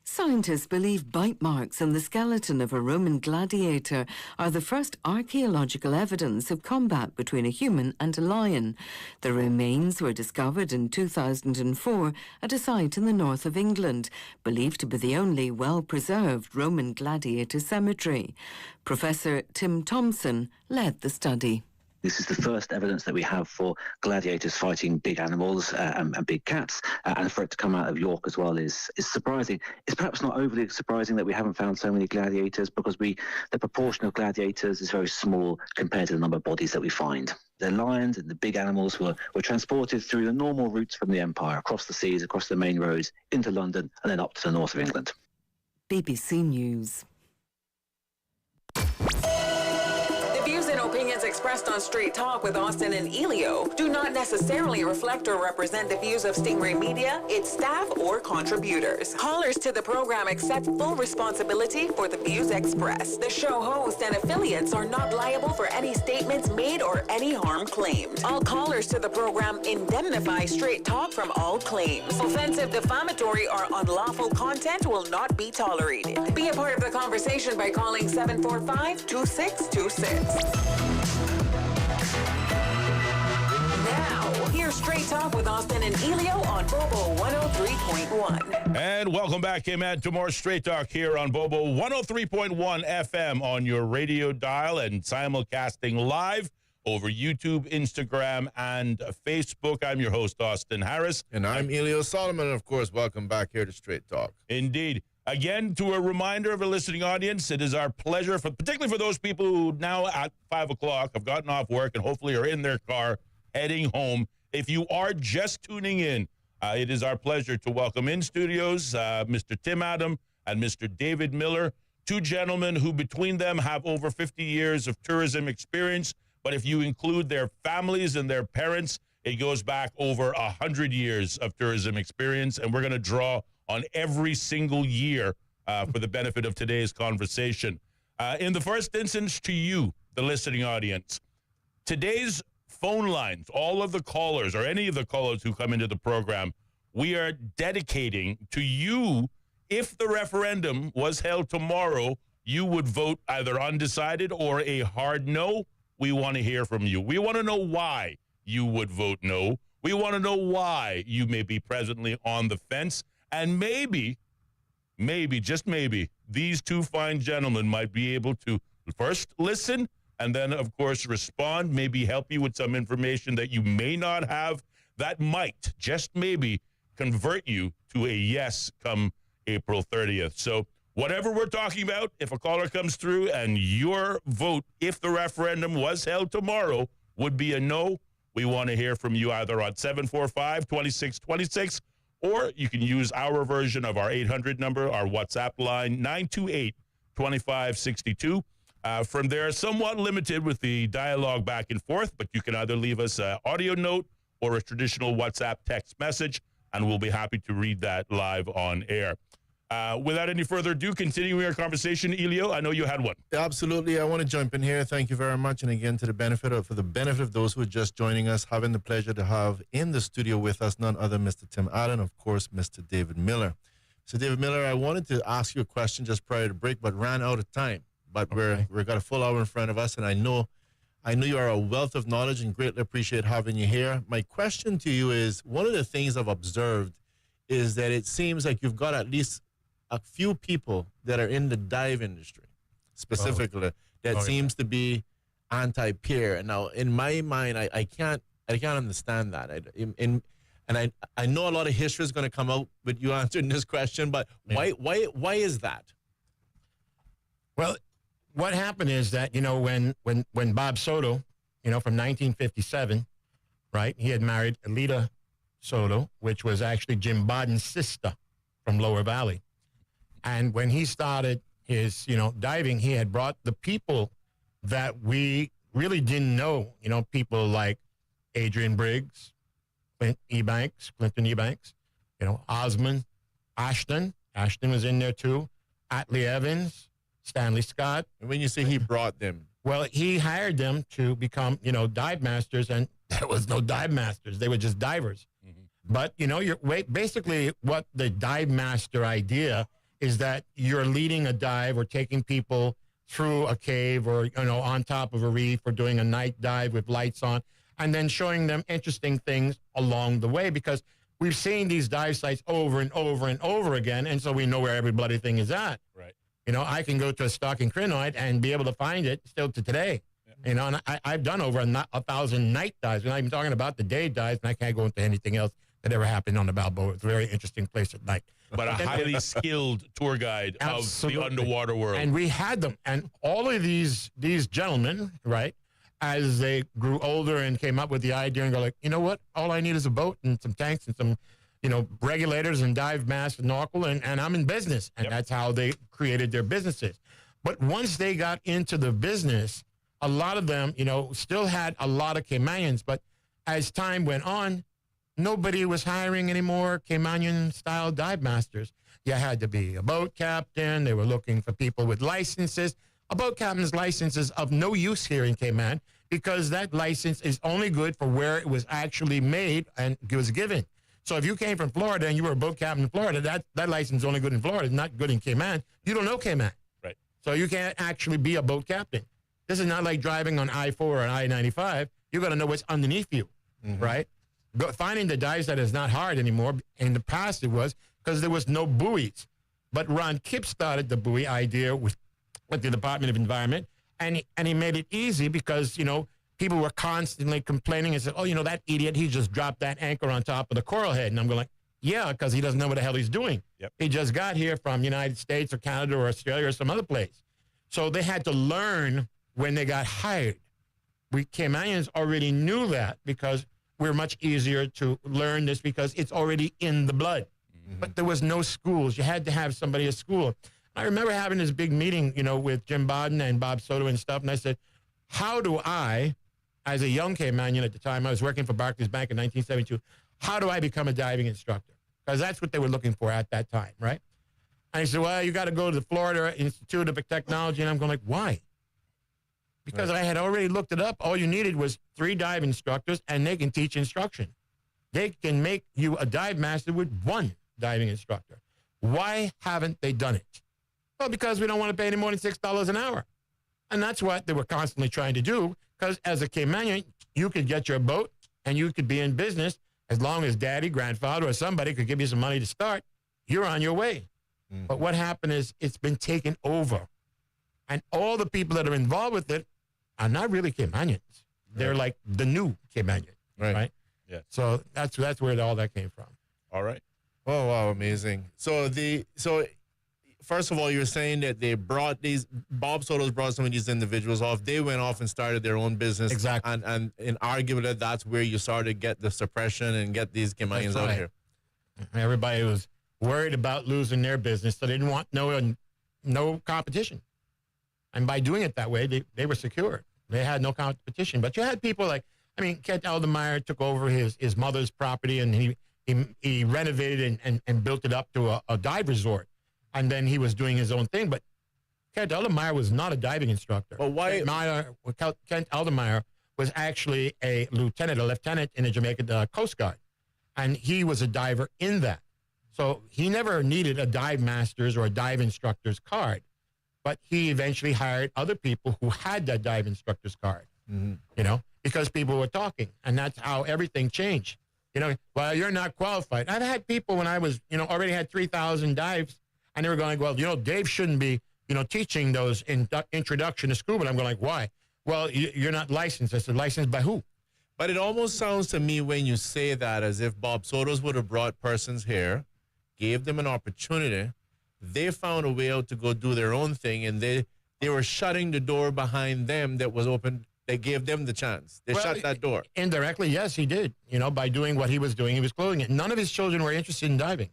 Scientists believe bite marks on the skeleton of a Roman gladiator are the first archaeological evidence of combat between a human and a lion. The remains were discovered in 2004 at a site in the north of England, believed to be the only well-preserved Roman gladiator cemetery. Professor Tim Thompson led the study. This is the first evidence that we have for gladiators fighting big animals and big cats, and for it to come out of York as well is surprising. It's perhaps not overly surprising that we haven't found so many gladiators, because the proportion of gladiators is very small compared to the number of bodies that we find. The lions and the big animals were transported through the normal routes from the empire, across the seas, across the main roads, into London, and then up to the north of England. BBC News. Views and opinions expressed on Straight Talk with Austin and Ellio do not necessarily reflect or represent the views of Stingray Media, its staff, or contributors. Callers to the program accept full responsibility for the views expressed. The show host and affiliates are not liable for any statements made or any harm claimed. All callers to the program indemnify Straight Talk from all claims. Offensive, defamatory, or unlawful content will not be tolerated. Be a part of the conversation by calling 745-2626. Now, here's Straight Talk with Austin and Ellio on Bobo 103.1. And welcome back, K-Man, to more Straight Talk here on Bobo 103.1 FM on your radio dial and simulcasting live over YouTube, Instagram, and Facebook. I'm your host, Austin Harris. And I'm Ellio Solomon. And, of course, welcome back here to Straight Talk. Indeed. Again, to a reminder of a listening audience, it is our pleasure, particularly for those people who now at 5 o'clock have gotten off work and hopefully are in their car heading home. If you are just tuning in, it is our pleasure to welcome in studios Mr. Tim Adam and Mr. David Miller, two gentlemen who between them have over 50 years of tourism experience. But if you include their families and their parents, it goes back over 100 years of tourism experience. And we're going to draw on every single year for the benefit of today's conversation. In the first instance, to you, the listening audience, today's phone lines, all of the callers or any of the callers who come into the program, we are dedicating to you. If the referendum was held tomorrow, you would vote either undecided or a hard no. We want to hear from you. We want to know why you would vote no. We want to know why you may be presently on the fence. And maybe, just maybe, these two fine gentlemen might be able to first listen and then, of course, respond, maybe help you with some information that you may not have that might, just maybe, convert you to a yes come April 30th. So whatever we're talking about, if a caller comes through and your vote, if the referendum was held tomorrow, would be a no, we want to hear from you either on 745-2626, or you can use our version of our 800 number, our WhatsApp line, 928-2562. From there, somewhat limited with the dialogue back and forth, but you can either leave us an audio note or a traditional WhatsApp text message, and we'll be happy to read that live on air. Without any further ado, continuing our conversation, Ellio, I know you had one. Absolutely. I want to jump in here. Thank you very much. And again, for the benefit of those who are just joining us, having the pleasure to have in the studio with us none other Mr. Tim Allen, of course, Mr. David Miller. So, David Miller, I wanted to ask you a question just prior to break, but ran out of time. But we've got a full hour in front of us, and I know you are a wealth of knowledge and greatly appreciate having you here. My question to you is, one of the things I've observed is that it seems like you've got at least a few people that are in the dive industry specifically that seems to be anti-peer. And now, in my mind, I can't understand that. I know a lot of history is going to come out with you answering this question, but why is that? Well, what happened is that, when Bob Soto, from 1957, right, he had married Alida Soto, which was actually Jim Boden's sister from Lower Valley. And when he started his, diving, he had brought the people that we really didn't know, people like Adrian Briggs, Clinton Ebanks, Osmond, Ashton was in there too, Atlee Evans, Stanley Scott. And when you say he brought them? Well, he hired them to become, dive masters, and there was no dive masters. They were just divers. Mm-hmm. But, basically what the dive master idea is that you're leading a dive or taking people through a cave or, on top of a reef or doing a night dive with lights on, and then showing them interesting things along the way, because we've seen these dive sites over and over and over again, and so we know where every bloody thing is at. Right. I can go to a stocking crinoid and be able to find it still to today. Yeah. And I've done over 1,000 night dives. We're not even talking about the day dives, and I can't go into anything else that ever happened on the Balboa. It's a very interesting place at night. But a highly skilled tour guide Absolutely. Of the underwater world. And we had them. And all of these gentlemen, right, as they grew older and came up with the idea and go like, you know what? All I need is a boat and some tanks and some, regulators and dive mask and snorkel, and I'm in business. And that's how they created their businesses. But once they got into the business, a lot of them, still had a lot of Caymanians. But as time went on, nobody was hiring any more Caymanian-style dive masters. You had to be a boat captain. They were looking for people with licenses. A boat captain's license is of no use here in Cayman because that license is only good for where it was actually made and was given. So if you came from Florida and you were a boat captain in Florida, that license is only good in Florida. It's not good in Cayman. You don't know Cayman. Right. So you can't actually be a boat captain. This is not like driving on I-4 or I-95. You got to know what's underneath you, right? Finding the dives that is not hard anymore. In the past, it was because there was no buoys. But Ron Kipp started the buoy idea with the Department of Environment, and he made it easy because, people were constantly complaining and said, oh, that idiot, he just dropped that anchor on top of the coral head. And I'm going like, yeah, because he doesn't know what the hell he's doing. Yep. He just got here from United States or Canada or Australia or some other place. So they had to learn when they got hired. We Caymanians already knew that because we're much easier to learn this because it's already in the blood. Mm-hmm. But there was no schools. You had to have somebody at school. I remember having this big meeting, with Jim Boden and Bob Soto and stuff, and I said, how do I, as a young Caymanian at the time, I was working for Barclays Bank in 1972, how do I become a diving instructor? Because that's what they were looking for at that time, right? And he said, well, you got to go to the Florida Institute of Technology. And I'm going like, why? Because I had already looked it up. All you needed was 3 dive instructors, and they can teach instruction. They can make you a dive master with 1 diving instructor. Why haven't they done it? Well, because we don't want to pay any more than $6 an hour. And that's what they were constantly trying to do, because as a Caymanian, you could get your boat, and you could be in business as long as daddy, grandfather, or somebody could give you some money to start. You're on your way. Mm-hmm. But what happened is it's been taken over. And all the people that are involved with it are not really Caymanians. They're like the new Caymanian, right? Yeah. So that's where all that came from. All right. Oh wow, amazing. So first of all, you're saying that they brought Bob Soto's brought some of these individuals off. They went off and started their own business. Exactly. And arguably that's where you started to get the suppression and get these Kemayans out here. Everybody was worried about losing their business, so they didn't want no competition. And by doing it that way, they were secure. They had no competition. But you had people like, Kent Aldermeyer took over his mother's property, and he renovated and built it up to a dive resort. And then he was doing his own thing. But Kent Aldermeyer was not a diving instructor. Well, why? Kent Aldermeyer was actually a lieutenant in the Jamaican Coast Guard. And he was a diver in that. So he never needed a dive master's or a dive instructor's card. But he eventually hired other people who had that dive instructor's card, because people were talking. And that's how everything changed. Well, you're not qualified. I've had people when I was, already had 3,000 dives, and they were going, well, Dave shouldn't be, teaching those introduction to scuba. And I'm going like, why? Well, you're not licensed. I said, licensed by who? But it almost sounds to me when you say that as if Bob Soto's would have brought persons here, gave them an opportunity. They found a way out to go do their own thing, and they were shutting the door behind them that was open. They gave them the chance. They shut that door. Indirectly, yes, he did. By doing what he was doing, he was closing it. None of his children were interested in diving.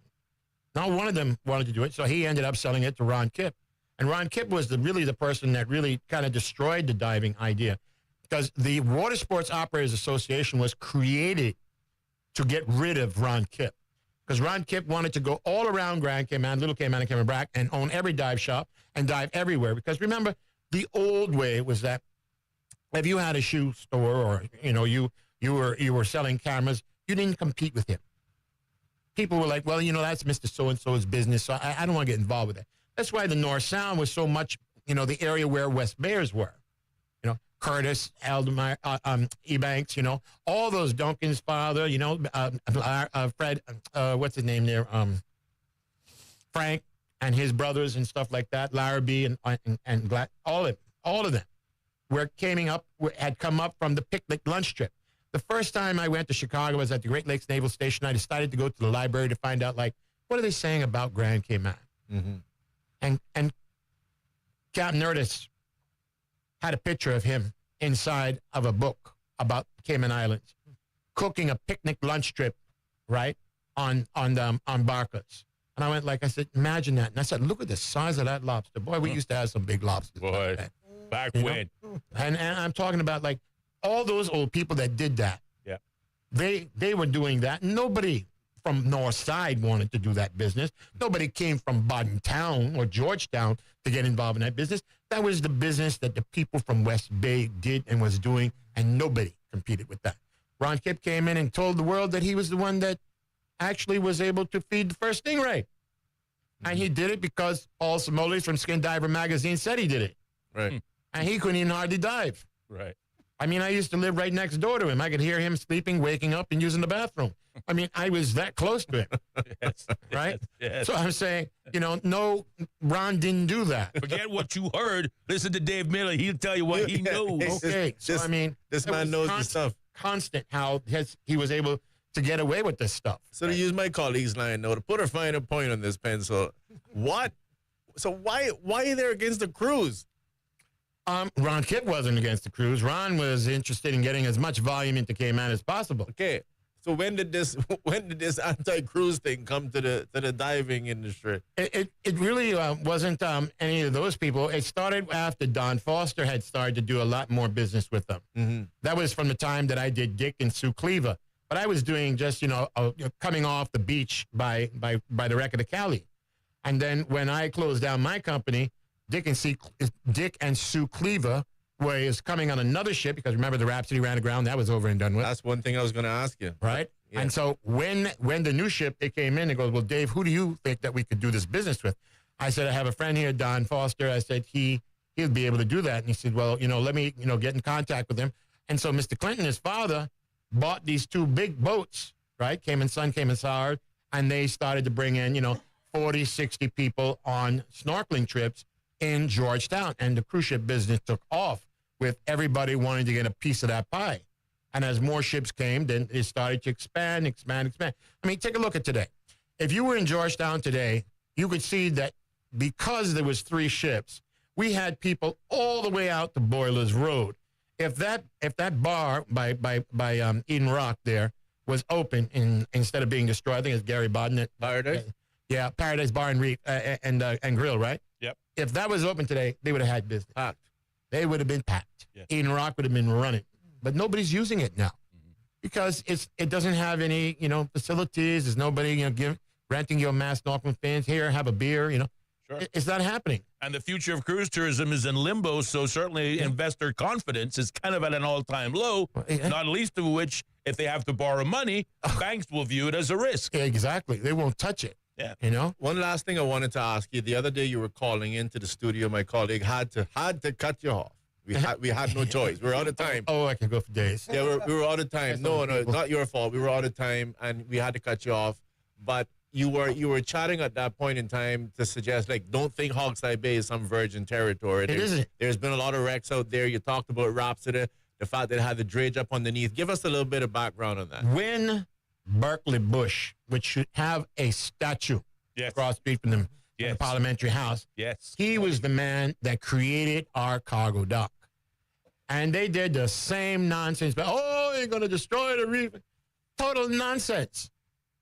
Not one of them wanted to do it, so he ended up selling it to Ron Kipp. And Ron Kipp was really the person that really kind of destroyed the diving idea, because the Water Sports Operators Association was created to get rid of Ron Kipp. Because Ron Kipp wanted to go all around Grand Cayman, Little Cayman, and Cayman Brac, and own every dive shop and dive everywhere. Because remember, the old way was that if you had a shoe store or you were selling cameras, you didn't compete with him. People were like, well, that's Mr. So-and-so's business, so I don't want to get involved with that. That's why the North Sound was so much, the area where West Bears were. Curtis, Aldermeyer, Ebanks, all those, Duncan's father, Fred, what's his name there? Frank and his brothers and stuff like that, Larrabee and Glad, all of them had come up from the picnic lunch trip. The first time I went to Chicago was at the Great Lakes Naval Station. I decided to go to the library to find out, what are they saying about Grand Cayman? Mm-hmm. And Captain Erdis had a picture of him inside of a book about Cayman Islands, cooking a picnic lunch trip, right, on Barcas. And I went I said, imagine that. And I said, look at the size of that lobster. Boy, we used to have some big lobsters. Boy, back when. And I'm talking about, all those old people that did that. Yeah. They were doing that. Nobody from North Side wanted to do that business. Nobody came from Bodden Town or Georgetown to get involved in that business. That was the business that the people from West Bay did and was doing, and nobody competed with that. Ron Kipp came in and told the world that he was the one that actually was able to feed the first stingray. And he did it because Paul Simolis from Skin Diver magazine said he did it. Right. And he couldn't even hardly dive. Right. I used to live right next door to him. I could hear him sleeping, waking up, and using the bathroom. I was that close to him. Yes, right? Yes. So I'm saying, no, Ron didn't do that. Forget what you heard. Listen to Dave Miller. He'll tell you what he knows. Okay. This man knows the stuff. Constant how he was able to get away with this stuff. So to use my colleague's line, to put a finer point on this pencil, what? So why are they against the cruise? Ron Kipp wasn't against the cruise. Ron was interested in getting as much volume into Cayman as possible. Okay. So when did this anti-cruise thing come to the diving industry? It really wasn't any of those people. It started after Don Foster had started to do a lot more business with them. Mm-hmm. That was from the time that I did Dick and Sue Cleaver. But I was doing just, coming off the beach by the wreck of the Cali. And then when I closed down my company, Dick and Sue Cleaver was coming on another ship, because remember the Rhapsody ran aground. That was over and done with. That's one thing I was going to ask you. Right? Yeah. And so when the new ship, it came in, it goes, well, Dave, who do you think that we could do this business with? I said, I have a friend here, Don Foster. I said, he'll be able to do that. And he said, well, let me, get in contact with him. And so Mr. Clinton, his father, bought these two big boats, right? Cayman Sun, Cayman Sour, and they started to bring in, 40, 60 people on snorkeling trips in Georgetown. And the cruise ship business took off with everybody wanting to get a piece of that pie. And as more ships came, then it started to expand. Take a look at today. If you were in Georgetown today, you could see that because there was 3 ships, we had people all the way out to Boilers Road. If that bar by Eden Rock there was open instead of being destroyed, I think it's Gary Bodden. Paradise? Yeah, Paradise Bar and Reef and Grill, right? Yep. If that was open today, they would have had business. Packed. They would have been packed. Yeah. Eden Rock would have been running. But nobody's using it now because it doesn't have any, facilities. There's nobody, renting your mass Northland fans here, have a beer, Sure. It's not happening. And the future of cruise tourism is in limbo, so certainly investor confidence is kind of at an all-time low, not least of which, if they have to borrow money, banks will view it as a risk. Yeah, exactly. They won't touch it. Yeah. One last thing I wanted to ask you. The other day you were calling into the studio. My colleague had to cut you off. We had no choice. We were out of time. Oh, I can go for days. Yeah, we were out of time. No, not your fault. We were out of time, and we had to cut you off. But you were chatting at that point in time to suggest, don't think Hogside Bay is some virgin territory. It isn't. There's been a lot of wrecks out there. You talked about Rhapsody, the fact that it had the dredge up underneath. Give us a little bit of background on that. When Berkeley Bush, which should have a statue across the street from them, the Parliamentary House, he was the man that created our cargo dock. And they did the same nonsense. But, you're going to destroy the reef. Total nonsense.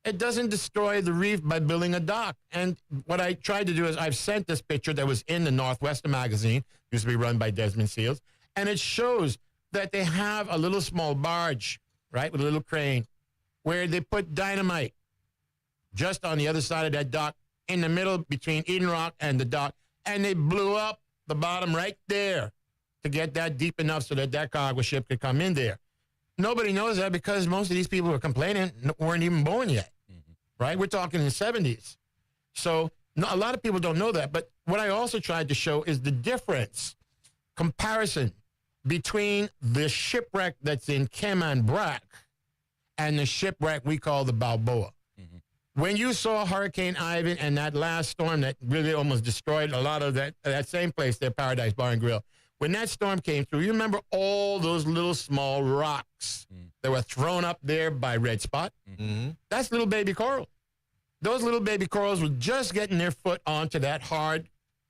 It doesn't destroy the reef by building a dock. And what I tried to do is I've sent this picture that was in the Northwestern magazine, used to be run by Desmond Seals, and it shows that they have a little small barge, right, with a little crane, where they put dynamite just on the other side of that dock, in the middle between Eden Rock and the dock, and they blew up the bottom right there to get that deep enough so that cargo ship could come in there. Nobody knows that because most of these people who are complaining weren't even born yet, right? We're talking in the 70s. So a lot of people don't know that. But what I also tried to show is the comparison between the shipwreck that's in Cayman Brac and the shipwreck we call the Balboa. When you saw Hurricane Ivan and that last storm that really almost destroyed a lot of that same place there, Paradise Bar and Grill, when that storm came through, you remember all those little small rocks that were thrown up there by Red Spot? That's little baby coral. Those little baby corals were just getting their foot onto that hard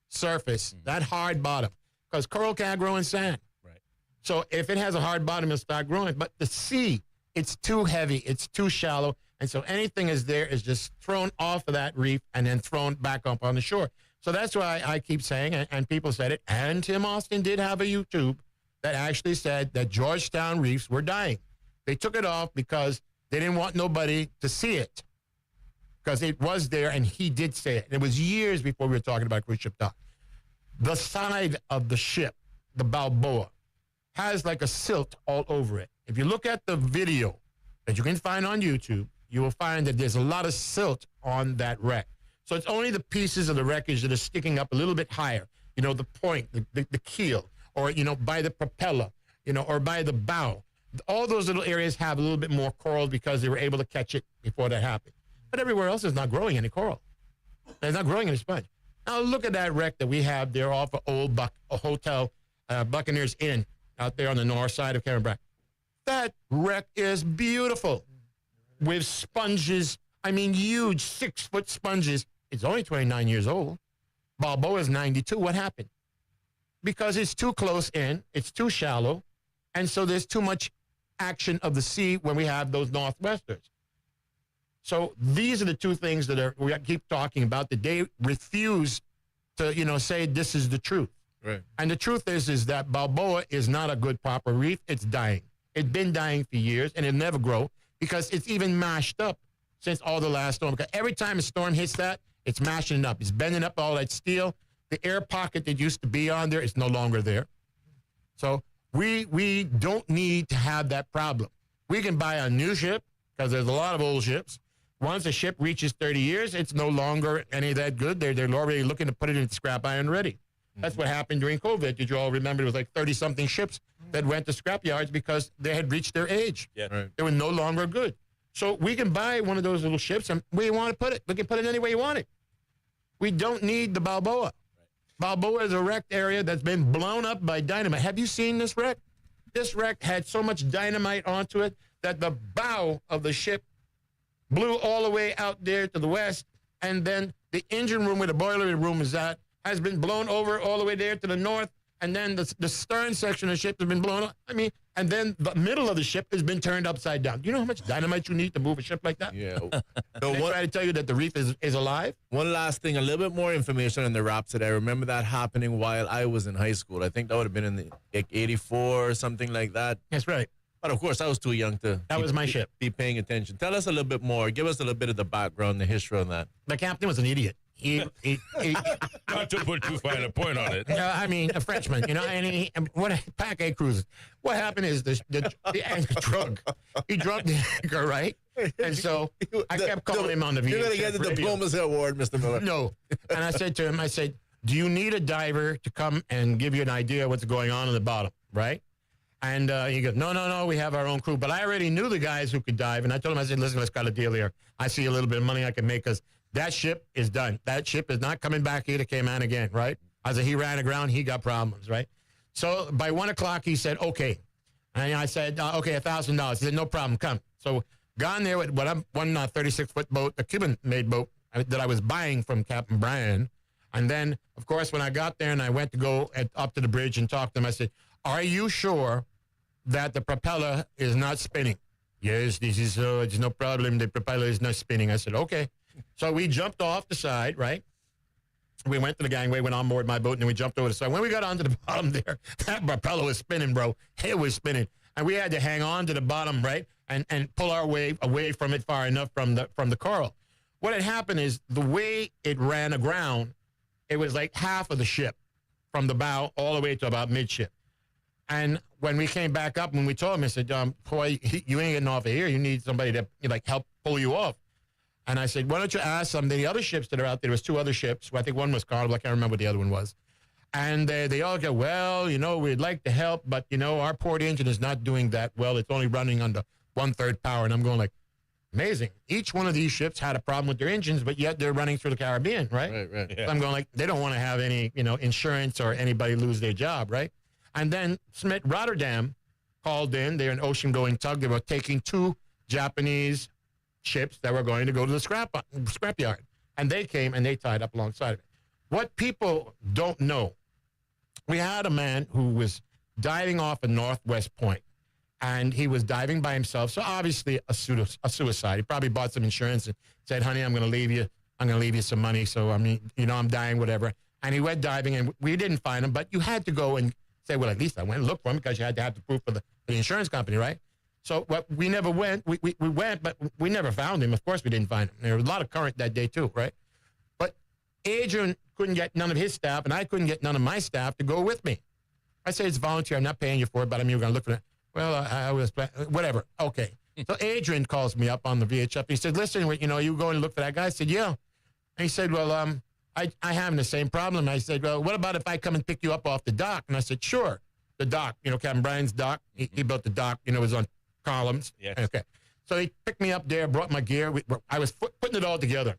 surface, that hard bottom, because coral can't grow in sand. Right. So if it has a hard bottom, it'll start growing. But the sea, it's too heavy, it's too shallow, and so anything is there is just thrown off of that reef and then thrown back up on the shore. So that's why I keep saying, and people said it, and Tim Austin did have a YouTube that actually said that Georgetown reefs were dying. They took it off because they didn't want nobody to see it, because it was there, and he did say it. And it was years before we were talking about cruise ship dock. The side of the ship, the Balboa, has like a silt all over it. If you look at the video that you can find on YouTube, you will find that there's a lot of silt on that wreck. So it's only the pieces of the wreckage that are sticking up a little bit higher, the point, the keel, or, by the propeller, or by the bow. All those little areas have a little bit more coral because they were able to catch it before that happened. But everywhere else is not growing any coral. It's not growing any sponge. Now look at that wreck that we have there off of Old Hotel Buccaneers Inn out there on the north side of Cayman Brac. That wreck is beautiful with sponges. I mean, huge 6-foot sponges. It's only 29 years old. Balboa is 92. What happened? Because it's too close in, it's too shallow, and so there's too much action of the sea when we have those northwesters. So these are the two things that we keep talking about, that they refuse to, say this is the truth. Right. And the truth is that Balboa is not a good proper reef. It's dying. It's been dying for years, and it'll never grow because it's even mashed up since all the last storm. Because every time a storm hits that, it's mashing it up. It's bending up all that steel. The air pocket that used to be on there is no longer there. So we don't need to have that problem. We can buy a new ship because there's a lot of old ships. Once a ship reaches 30 years, it's no longer any of that good. They're already looking to put it in scrap iron ready. That's what happened during COVID. Did you all remember? It was like 30-something ships that went to scrap yards because they had reached their age. Yeah. Right. They were no longer good. So we can buy one of those little ships, and where you want to put it, we can put it any way you want it. We don't need the Balboa. Right. Balboa is a wrecked area that's been blown up by dynamite. Have you seen this wreck? This wreck had so much dynamite onto it that the bow of the ship blew all the way out there to the west, and then The engine room where the boiler room is at has been blown over all the way there to the north, and then the stern section of the ship has been blown up. I mean, and then the middle of the ship has been turned upside down. Do you know how much dynamite you need to move a ship like that? Yeah. They try to tell you that the reef is alive. One last thing, a little bit more information on the Rhapsody. I remember that happening while I was in high school. I think that would have been in the 84 or something like that. That's right. But of course, I was too young to was my ship. Be paying attention. Tell us a little bit more. Give us a little bit of the background, the history on that. The captain was an idiot. He Not to put too fine a point on it. I mean, a Frenchman, you know, and what pack A cruises. What happened is the anchor drug. He drugged the anchor, right? And so I kept calling him on the VHF You're going to get the radio. Diplomacy Award, Mr. Miller. No. And I said to him, do you need a diver to come and give you an idea of what's going on the bottom, right? And he goes, no, we have our own crew. But I already knew the guys who could dive. And I told him, I said, listen, let's got a deal here. I see a little bit of money I can make because that ship is done. That ship is not coming back here to Cayman again, right? I said, he ran aground, he got problems, right? So by 1 o'clock, he said, okay. And I said, okay, $1,000. He said, no problem, come. So gone there with one 36-foot boat, a Cuban-made boat that I was buying from Captain Brian. And then, of course, when I got there and I went to go up to the bridge and talk to him, I said, are you sure that the propeller is not spinning? Yes, this is, it's no problem. The propeller is not spinning. I said, okay. So we jumped off the side, right? We went to the gangway, went on board my boat, and then we jumped over the side. When we got onto the bottom there, that propeller was spinning, bro. It was spinning. And we had to hang on to the bottom, right? And pull our way away from it far enough from the coral. What had happened is the way it ran aground, it was like half of the ship from the bow all the way to about midship. And when we came back up, when we told him, I said, boy, you ain't getting off of here. You need somebody to help pull you off. And I said, why don't you ask some of the other ships that are out there? There was 2 other ships. Well, I think one was Carnival. I can't remember what the other one was. And they all go, well, we'd like to help, but, our port engine is not doing that well. It's only running under 1/3 power. And I'm going like, amazing. Each one of these ships had a problem with their engines, but yet they're running through the Caribbean, right? Right. Yeah. So I'm going like, they don't want to have any, insurance or anybody lose their job, right? And then Smith Rotterdam called in. They're an ocean-going tug. They were taking 2 Japanese ships that were going to go to the scrapyard. And they came and they tied up alongside of it. What people don't know, we had a man who was diving off a Northwest Point, and he was diving by himself. So obviously a suicide. He probably bought some insurance and said, honey, I'm going to leave you. I'm going to leave you some money. So, I'm dying, whatever. And he went diving, and we didn't find him, but you had to go and say, well, at least I went and looked for him because you had to have the proof for the insurance company, right? So we never went. We went, but we never found him. Of course, we didn't find him. There was a lot of current that day, too, right? But Adrian couldn't get none of his staff, and I couldn't get none of my staff to go with me. I said, it's volunteer. I'm not paying you for it, but you're going to look for it. Well, I was, whatever. Okay. So Adrian calls me up on the VHF. He said, listen, you going to look for that guy? I said, yeah. And he said, well, I have the same problem. I said, well, what about if I come and pick you up off the dock? And I said, sure. The dock, Captain Brian's dock. He built the dock, it was on columns. Yes. Okay. So he picked me up there, brought my gear. I was putting it all together.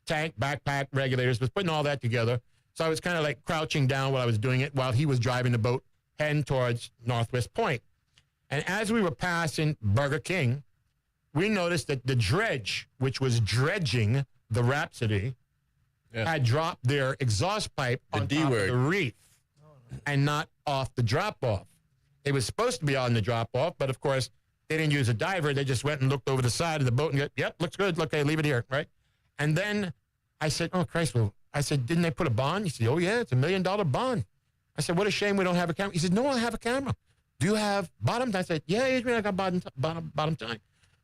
Tank, backpack, regulators, was putting all that together. So I was kind of like crouching down while I was doing it while he was driving the boat heading towards Northwest Point. And as we were passing Burger King, we noticed that the dredge, which was dredging the Rhapsody, had dropped their exhaust pipe on top of the reef and not off the drop-off. It was supposed to be on the drop-off, but of course, they didn't use a diver. They just went and looked over the side of the boat and go, yep, looks good. Okay, leave it here, right? And then I said, oh, Christ, well, I said, didn't they put a bond? He said, oh, yeah, it's $1 million bond. I said, what a shame we don't have a camera. He said, no, I have a camera. Do you have bottom time? I said, yeah, Adrian, I got bottom time.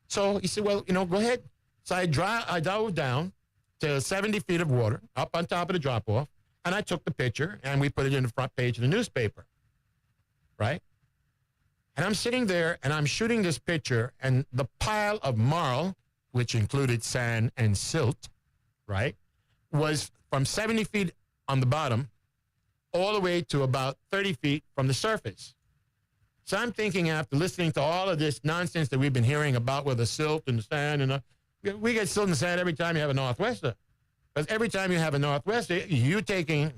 So he said, well, go ahead. So I dove down to 70 feet of water up on top of the drop-off, and I took the picture, and we put it in the front page of the newspaper, right? And I'm sitting there, and I'm shooting this picture, and the pile of marl, which included sand and silt, right, was from 70 feet on the bottom all the way to about 30 feet from the surface. So I'm thinking, after listening to all of this nonsense that we've been hearing about with the silt and the sand, and we get silt and sand every time you have a northwester. Because every time you have a northwester, you're taking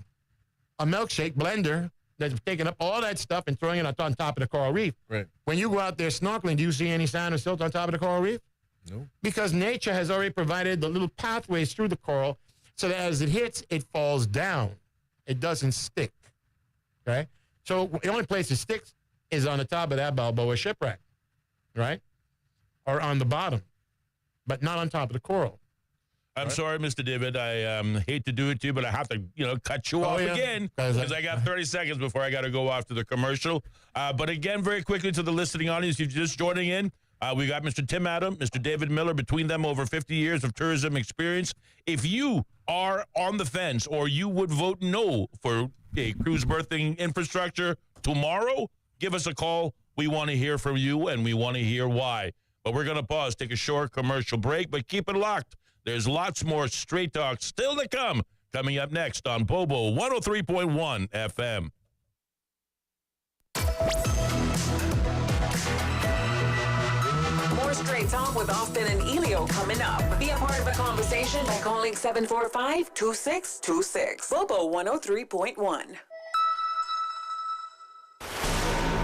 a milkshake blender that's taking up all that stuff and throwing it on top of the coral reef. Right. When you go out there snorkeling, do you see any sand or silt on top of the coral reef? No. Because nature has already provided the little pathways through the coral so that as it hits, it falls down. It doesn't stick. Okay? So the only place it sticks is on the top of that Balboa shipwreck, right? Or on the bottom, but not on top of the coral. I'm sorry, Mr. David. I hate to do it to you, but I have to, cut you off again because I got 30 seconds before I got to go off to the commercial. But again, very quickly to the listening audience, if you're just joining in, we got Mr. Tim Adam, Mr. David Miller, between them over 50 years of tourism experience. If you are on the fence or you would vote no for a cruise berthing infrastructure tomorrow, give us a call. We want to hear from you, and we want to hear why. But we're going to pause, take a short commercial break, but keep it locked. There's lots more Straight Talk still to come, coming up next on Bobo 103.1 FM. More Straight Talk with Austin and Ellio coming up. Be a part of the conversation by calling 745-2626. Bobo 103.1.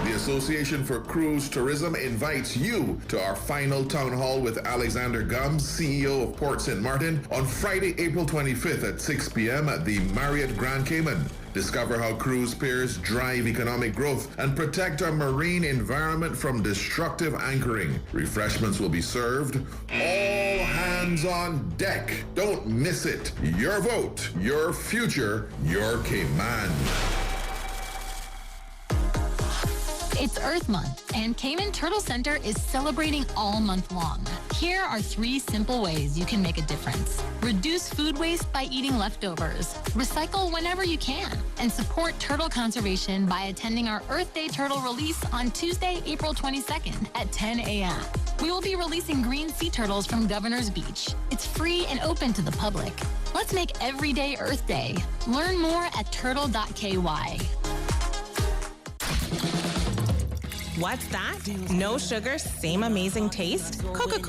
The Association for Cruise Tourism invites you to our final town hall with Alexander Gums, CEO of Port St. Martin, on Friday, April 25th at 6 p.m. at the Marriott Grand Cayman. Discover how cruise peers drive economic growth and protect our marine environment from destructive anchoring. Refreshments will be served. All hands on deck. Don't miss it. Your vote, your future, your Cayman. It's Earth Month, and Cayman Turtle Center is celebrating all month long. Here are 3 simple ways you can make a difference. Reduce food waste by eating leftovers, recycle whenever you can, and support turtle conservation by attending our Earth Day Turtle release on Tuesday, April 22nd at 10 a.m. We will be releasing green sea turtles from Governor's Beach. It's free and open to the public. Let's make every day Earth Day. Learn more at turtle.ky. What's that? No sugar, same amazing taste? Coca-Cola